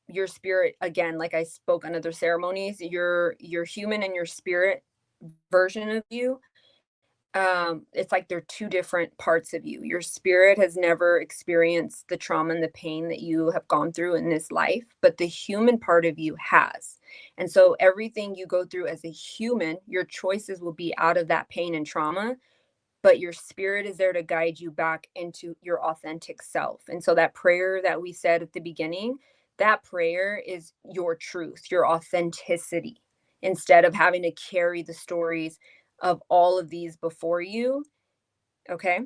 your spirit, again, like I spoke on other ceremonies, your human and your spirit version of you, it's like they're two different parts of you. Your spirit has never experienced the trauma and the pain that you have gone through in this life, but the human part of you has. And so everything you go through as a human, your choices will be out of that pain and trauma, but your spirit is there to guide you back into your authentic self. And so that prayer that we said at the beginning, that prayer is your truth, your authenticity, instead of having to carry the stories of all of these before you. Okay.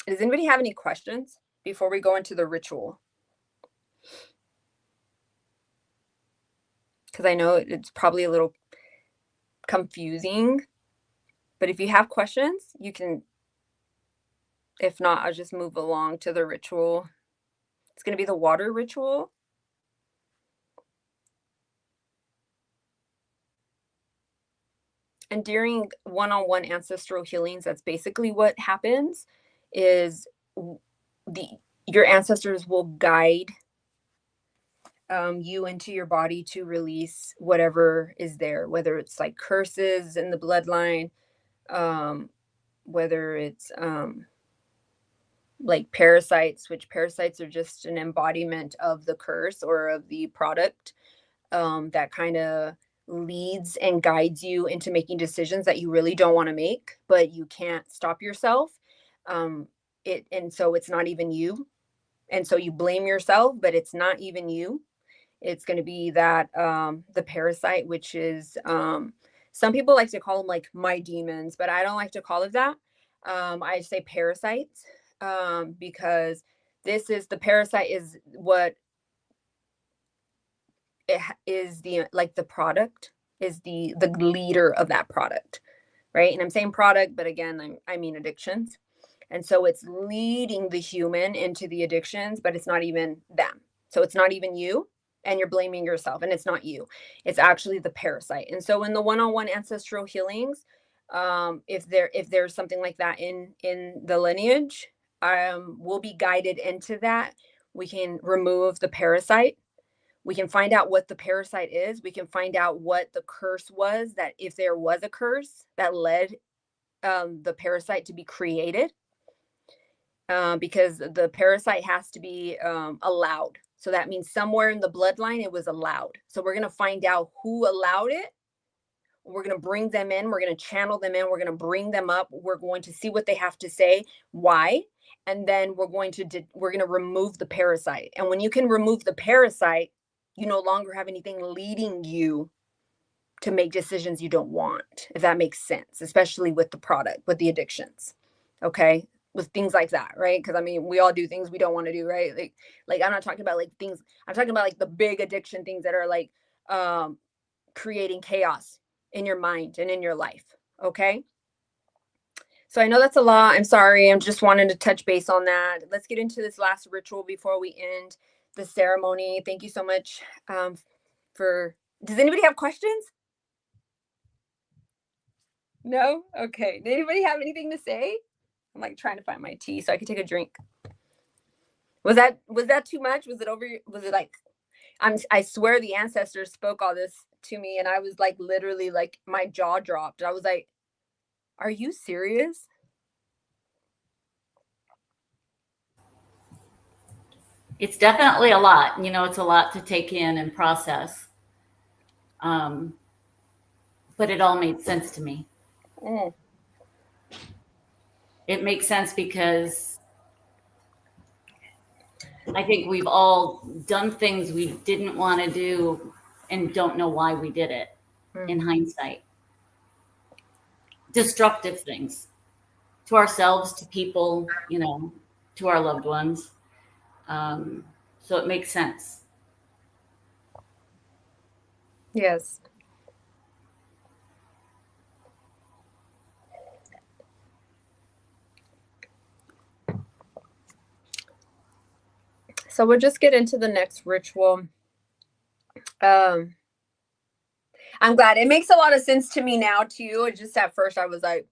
Does anybody have any questions before we go into the ritual? Because I know it's probably a little confusing, but if you have questions, you can. If not, I'll just move along to the ritual. It's going to be the water ritual. And during one-on-one ancestral healings, that's basically what happens is your ancestors will guide you into your body to release whatever is there, whether it's like curses in the bloodline, whether it's like parasites, which parasites are just an embodiment of the curse or of the product, that kind of leads and guides you into making decisions that you really don't want to make, but you can't stop yourself. And so it's not even you. And so you blame yourself, but it's not even you. It's going to be that the parasite, which is some people like to call them like my demons, but I don't like to call it that. I say parasites because this is the parasite is what it is, the like the product is the leader of that product, right? And I'm saying product, but again, I mean addictions. And so it's leading the human into the addictions, but it's not even them. So it's not even you, and you're blaming yourself, and it's not you. It's actually the parasite. And so in the one-on-one ancestral healings, if there's something like that in the lineage, we'll be guided into that. We can remove the parasite. We can find out what the parasite is. We can find out what the curse was, that if there was a curse that led the parasite to be created, because the parasite has to be allowed. So that means somewhere in the bloodline, it was allowed. So we're going to find out who allowed it. We're going to bring them in. We're going to channel them in. We're going to bring them up. We're going to see what they have to say, why. And then we're going to remove the parasite. And when you can remove the parasite, you no longer have anything leading you to make decisions you don't want, if that makes sense, especially with the product, with the addictions. Okay. With things like that, right? Because I mean, we all do things we don't want to do, right? Like I'm not talking about like things, I'm talking about like the big addiction things that are like creating chaos in your mind and in your life. Okay. So I know that's a lot. I'm sorry. I'm just wanting to touch base on that. Let's get into this last ritual before we end the ceremony. Thank you so much does anybody have questions? No? Okay. Did anybody have anything to say? I'm like trying to find my tea so I can take a drink. Was that too much? Was it like, I swear the ancestors spoke all this to me and I was like, literally like my jaw dropped. I was like, are you serious? It's definitely a lot. It's a lot to take in and process. But it all made sense to me. Mm. It makes sense because I think we've all done things we didn't want to do and don't know why we did it in hindsight. Destructive things to ourselves, to people, to our loved ones. So it makes sense. Yes. So we'll just get into the next ritual. I'm glad it makes a lot of sense to me now too. Just at first I was like,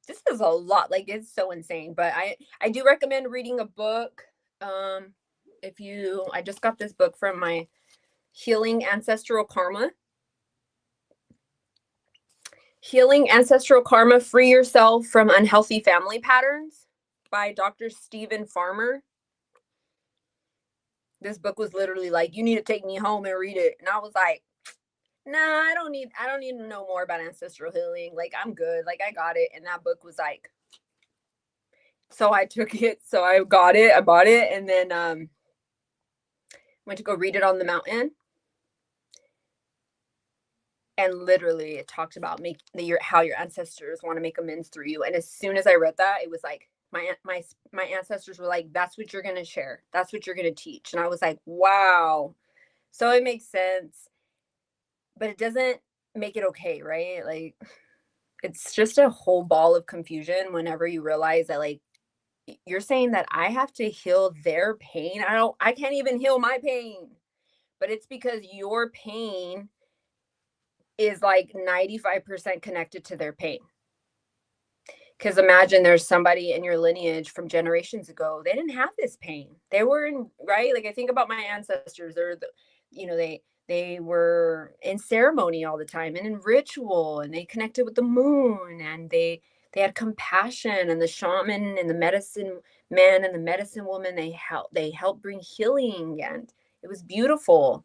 this is a lot, like it's so insane. But I do recommend reading a book. I just got this book from my Healing Ancestral Karma. Healing Ancestral Karma, Free Yourself from Unhealthy Family Patterns by Dr. Stephen Farmer. This book was literally like, you need to take me home and read it. And I was like, nah, I don't need to know more about ancestral healing. Like, I'm good. Like, I got it. And that book was like, so I took it. So I got it. I bought it. And then went to go read it on the mountain. And literally it talked about how your ancestors want to make amends through you. And as soon as I read that, it was like, my ancestors were like, that's what you're going to share. That's what you're going to teach. And I was like, wow. So it makes sense, but it doesn't make it okay, right? Like, it's just a whole ball of confusion whenever you realize that, like, you're saying that I have to heal their pain. I can't even heal my pain, but it's because your pain is like 95% connected to their pain. Because imagine there's somebody in your lineage from generations ago, they didn't have this pain. They were in, right? Like, I think about my ancestors, they were in ceremony all the time and in ritual, and they connected with the moon, and they had compassion, and the shaman and the medicine man and the medicine woman, they helped bring healing, and it was beautiful.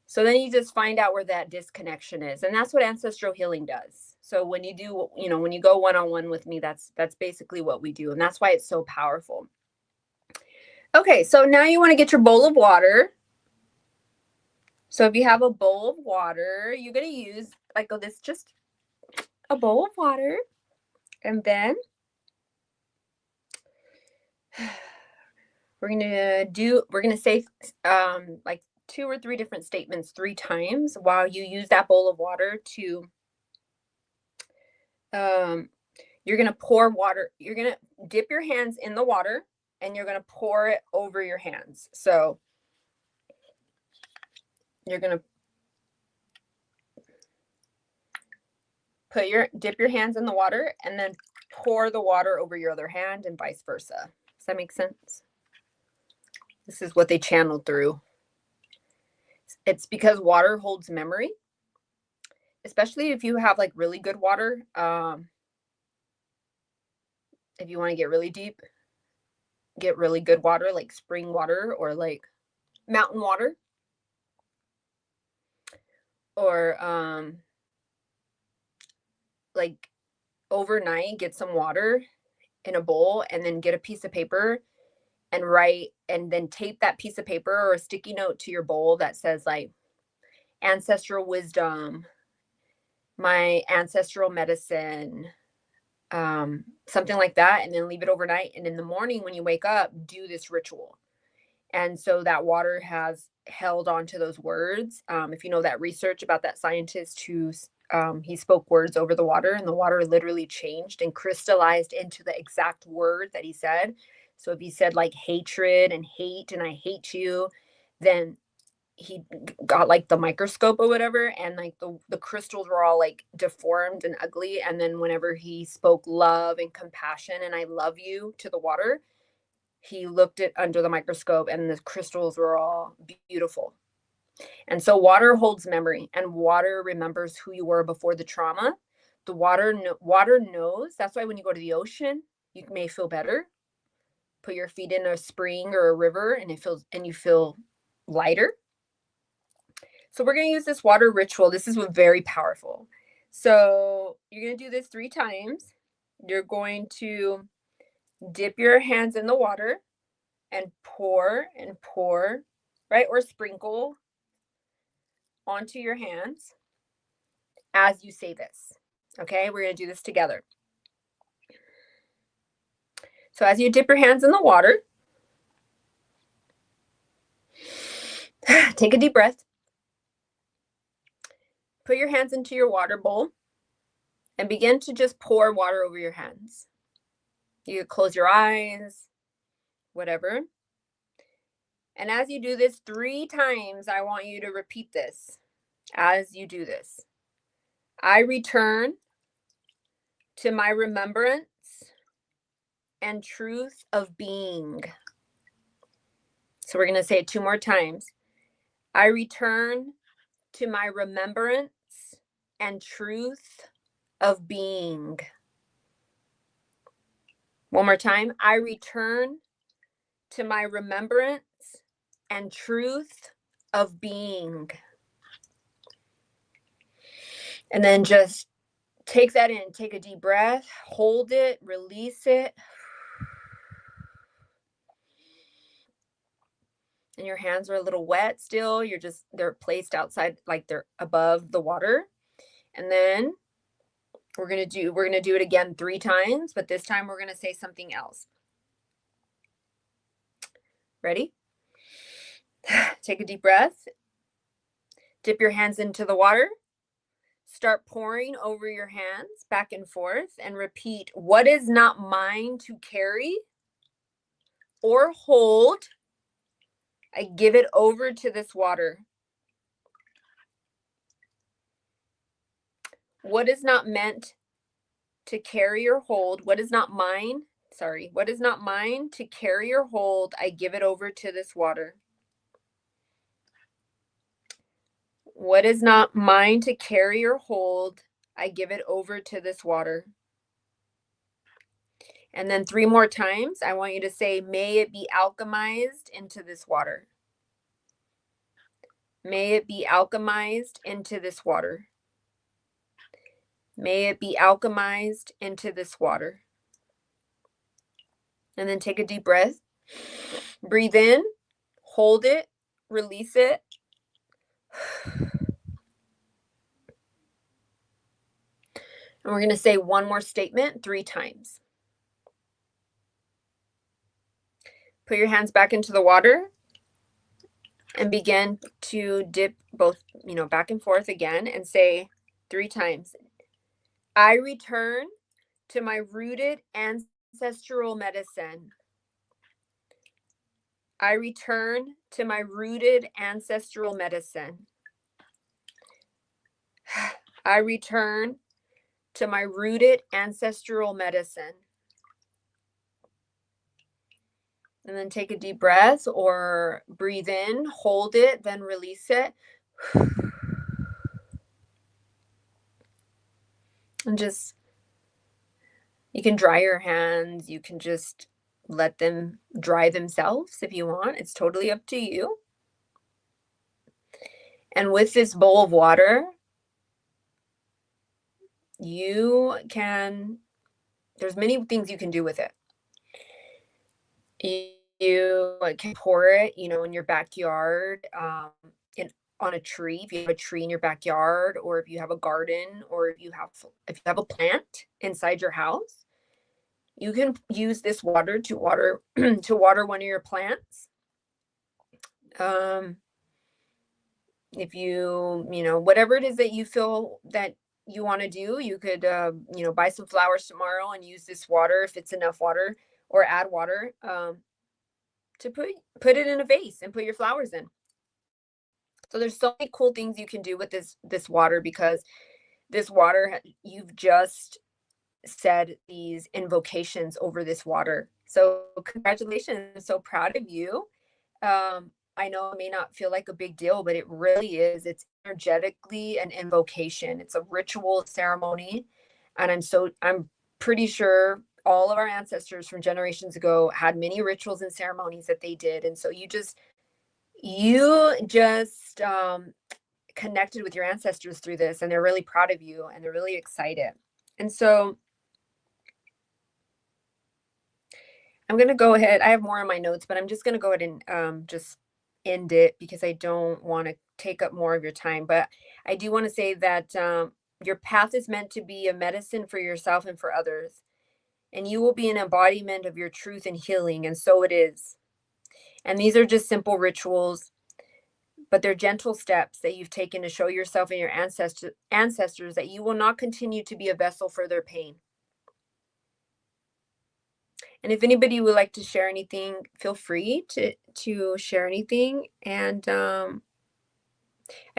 So then you just find out where that disconnection is. And that's what ancestral healing does. So when you do, when you go one-on-one with me, that's basically what we do. And that's why it's so powerful. Okay, so now you want to get your bowl of water. So if you have a bowl of water, you're going to use just a bowl of water. And then we're going to say like 2 or 3 different statements 3 times while you use that bowl of water to, you're going to pour water. You're going to dip your hands in the water and you're going to pour it over your hands. So you're going to dip your hands in the water and then pour the water over your other hand and vice versa. Does that make sense? This is what they channeled through. It's because water holds memory, especially if you have like really good water. If you want to get really deep, get really good water, like spring water or like mountain water, or like overnight, get some water in a bowl and then get a piece of paper and write, and then tape that piece of paper or a sticky note to your bowl that says like ancestral wisdom, my ancestral medicine, something like that, and then leave it overnight. And in the morning when you wake up, do this ritual. And so that water has held on to those words. If you know that research about that scientist who he spoke words over the water, and the water literally changed and crystallized into the exact word that he said. So if he said like hatred and hate and I hate you, then he got like the microscope or whatever, and like the crystals were all like deformed and ugly. And then whenever he spoke love and compassion and I love you to the water, he looked it under the microscope and the crystals were all beautiful. And so water holds memory, and water remembers who you were before the trauma. The water knows. That's why when you go to the ocean, you may feel better. Put your feet in a spring or a river and you feel lighter. So we're going to use this water ritual. This is very powerful. So you're going to do this 3 times. You're going to dip your hands in the water and pour, right? Or sprinkle onto your hands as you say this. Okay, we're going to do this together. So as you dip your hands in the water, take a deep breath. Put your hands into your water bowl and begin to just pour water over your hands. You close your eyes, whatever. And as you do this 3 times, I want you to repeat this as you do this. I return to my remembrance and truth of being. So we're going to say it 2 more times. I return to my remembrance and truth of being. One more time. I return to my remembrance and truth of being. And then just take that in. Take a deep breath. Hold it. Release it. And your hands are a little wet still. They're placed outside, like they're above the water. And then we're going to do it again 3 times, but this time we're going to say something else. Ready? Take a deep breath. Dip your hands into the water. Start pouring over your hands back and forth and repeat, what is not mine to carry or hold, I give it over to this water. What is not meant to carry or hold, what is not mine to carry or hold, I give it over to this water. What is not mine to carry or hold, I give it over to this water. And then 3 more times, I want you to say, may it be alchemized into this water. May it be alchemized into this water. May it be alchemized into this water. And then take a deep breath. Breathe in, hold it, release it. And we're going to say one more statement 3 times. Put your hands back into the water and begin to dip both, back and forth again and say 3 times. I return to my rooted ancestral medicine. I return to my rooted ancestral medicine. I return to my rooted ancestral medicine. And then take a deep breath or breathe in, hold it, then release it. And just, you can dry your hands. You can just let them dry themselves if you want. It's totally up to you. And with this bowl of water, there's many things you can do with it. You can pour it, in your backyard, on a tree, if you have a tree in your backyard, or if you have a garden, or if you have a plant inside your house, you can use this water to water one of your plants. If whatever it is that you feel that you want to do, you could buy some flowers tomorrow and use this water, if it's enough water, or add water to put it in a vase and put your flowers in. So there's so many cool things you can do with this water, because this water, you've just said these invocations over this water. So congratulations. I'm so proud of you. I know it may not feel like a big deal, but it really is. It's energetically an invocation. It's a ritual ceremony. And I'm pretty sure all of our ancestors from generations ago had many rituals and ceremonies that they did. And so you just connected with your ancestors through this, and they're really proud of you and they're really excited. And so I'm going to go ahead. I have more in my notes, but I'm just going to go ahead and just end it, because I don't want to take up more of your time. But I do want to say that your path is meant to be a medicine for yourself and for others. And you will be an embodiment of your truth and healing. And so it is. And these are just simple rituals, but they're gentle steps that you've taken to show yourself and your ancestors that you will not continue to be a vessel for their pain. And if anybody would like to share anything, feel free to share anything. And I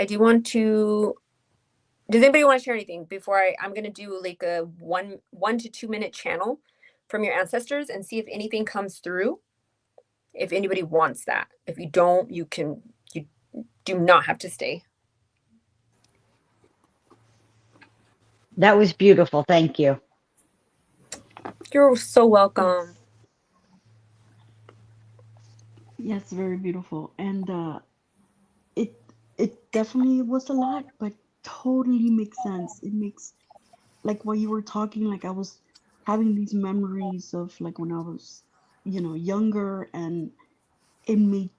do want to, does anybody want to share anything before I'm going to do like a 1 to 2 minute channel from your ancestors and see if anything comes through. if anybody wants that. If you don't, you do not have to stay. That was beautiful. Thank you. You're so welcome. Yes, very beautiful. And it definitely was a lot, but totally makes sense. It makes, like, while you were talking, like I was having these memories of like when I was, younger, and it made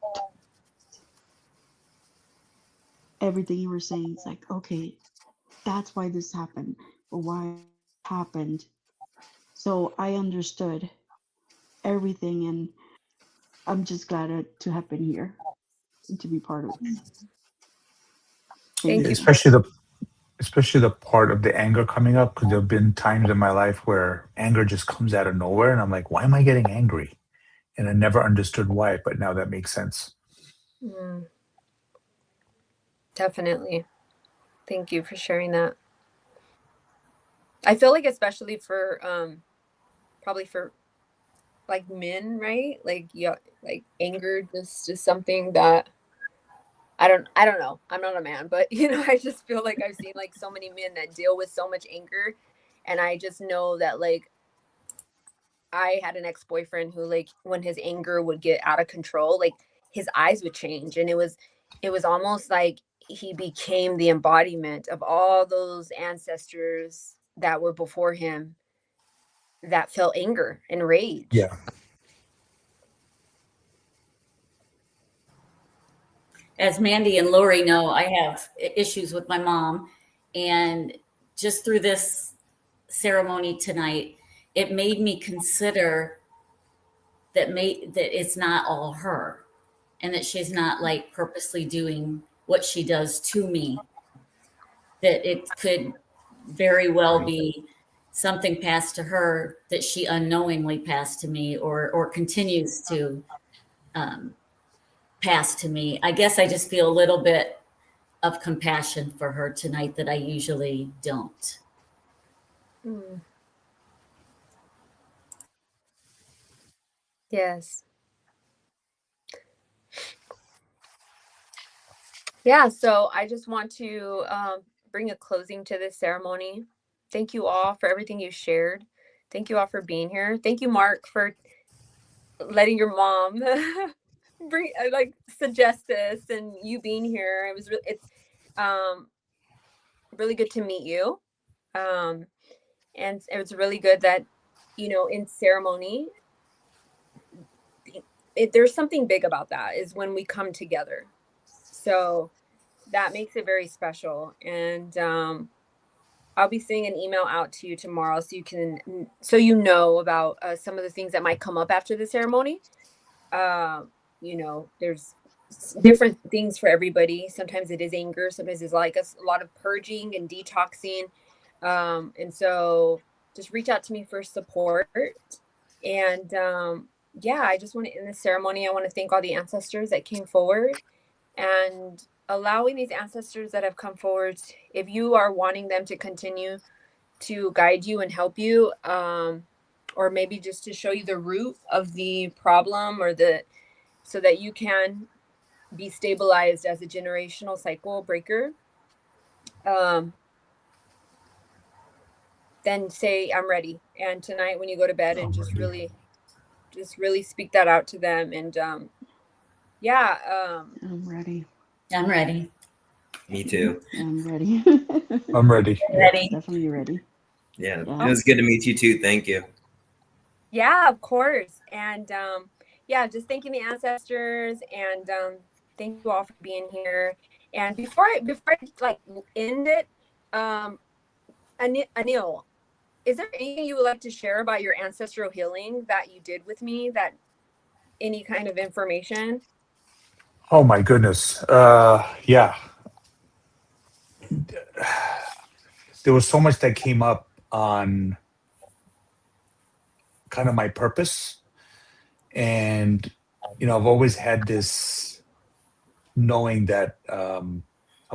everything you were saying. It's like, okay, that's why this happened, or why it happened. So I understood everything, and I'm just glad to have been here and to be part of this. Thank Thank you. you. Especially the part of the anger coming up, because there have been times in my life where anger just comes out of nowhere and I'm like, why am I getting angry? And I never understood why, but now that makes sense. Definitely. Thank you for sharing that. I feel like especially for probably for like men, right? Like like anger just something that I don't know. I'm not a man, but I just feel like I've seen like so many men that deal with so much anger, and I just know that like I had an ex-boyfriend who, like, when his anger would get out of control, like his eyes would change, and it was almost like he became the embodiment of all those ancestors that were before him that felt anger and rage. Yeah. As Mandy and Lori know, I have issues with my mom. And just through this ceremony tonight, it made me consider that it's not all her, and that she's not like purposely doing what she does to me. That it could very well be something passed to her that she unknowingly passed to me, or continues to pass to me. I guess I just feel a little bit of compassion for her tonight that I usually don't. Mm. Yes. Yeah, so I just want to bring a closing to this ceremony. Thank you all for everything you shared. Thank you all for being here. Thank you, Mark, for letting your mom suggest this, and you being here. It's really good to meet you. And it was really good that, in ceremony, there's something big about that, is when we come together. So that makes it very special. And I'll be sending an email out to you tomorrow so you know about some of the things that might come up after the ceremony. There's different things for everybody. Sometimes it is anger. Sometimes it's like a lot of purging and detoxing. And so just reach out to me for support. And I just want to end this ceremony. I want to thank all the ancestors that came forward, and allowing these ancestors that have come forward, if you are wanting them to continue to guide you and help you, or maybe just to show you the root of the problem, so that you can be stabilized as a generational cycle breaker, then say, I'm ready. And tonight when you go to bed, and just really speak that out to them. And I'm ready. I'm ready. Me too. I'm ready. I'm ready. Ready. Definitely ready. Yeah. Yeah. It was good to meet you too. Thank you. Yeah, of course. And just thanking the ancestors, and thank you all for being here. And before I like end it, Anil, is there anything you would like to share about your ancestral healing that you did with me? That any kind of information? Oh my goodness. Yeah. There was so much that came up on kind of my purpose. And, I've always had this knowing that I'm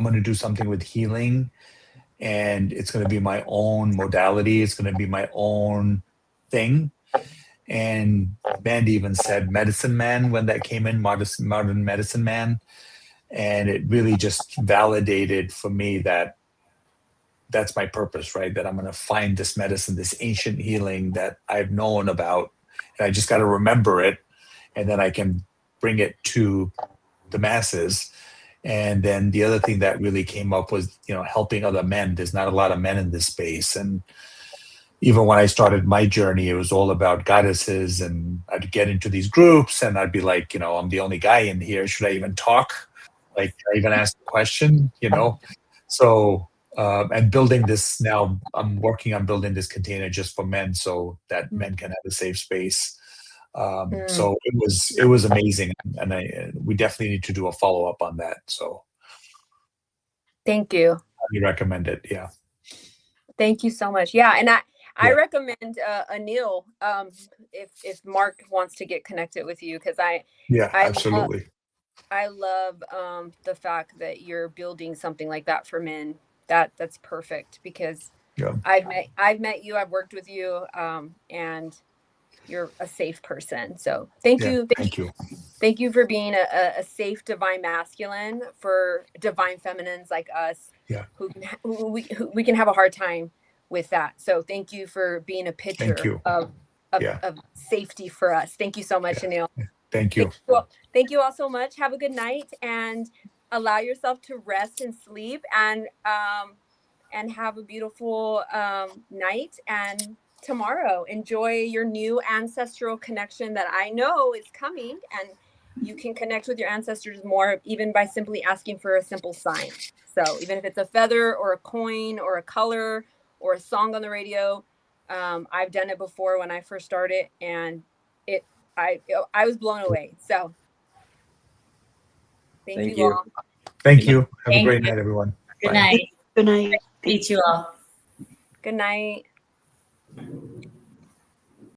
going to do something with healing, and it's going to be my own modality. It's going to be my own thing. And Mandy even said medicine man when that came in, modern medicine man. And it really just validated for me that that's my purpose, right? That I'm going to find this medicine, this ancient healing that I've known about. And I just got to remember it. And then I can bring it to the masses. And then the other thing that really came up was, helping other men. There's not a lot of men in this space. And even when I started my journey, it was all about goddesses, and I'd get into these groups and I'd be like, I'm the only guy in here. Should I even talk? Like, should I even ask a question? So, and building this now, I'm working on building this container just for men so that men can have a safe space. So it was amazing. And we definitely need to do a follow-up on that. So Thank you. we recommend it. Yeah. Thank you so much. Yeah. And I Yeah. recommend Anil, if Mark wants to get connected with you, because Absolutely. I love the fact that you're building something like that for men. That's perfect, because I've met you, I've worked with you, and you're a safe person. So thank you. Thank you for being a safe divine masculine for divine feminines like us, who we can have a hard time with that. So thank you for being a picture of safety for us. Thank you so much, Anil. Thank you. Thank you all so much. Have a good night, and allow yourself to rest and sleep, and have a beautiful night. And tomorrow, enjoy your new ancestral connection that I know is coming, and you can connect with your ancestors more even by simply asking for a simple sign. So even if it's a feather or a coin or a color or a song on the radio, I've done it before when I first started, and I was blown away. So thank you all. Thank you. Have a great night, everyone. Good Bye. night. Good night. Meet you all. Good night.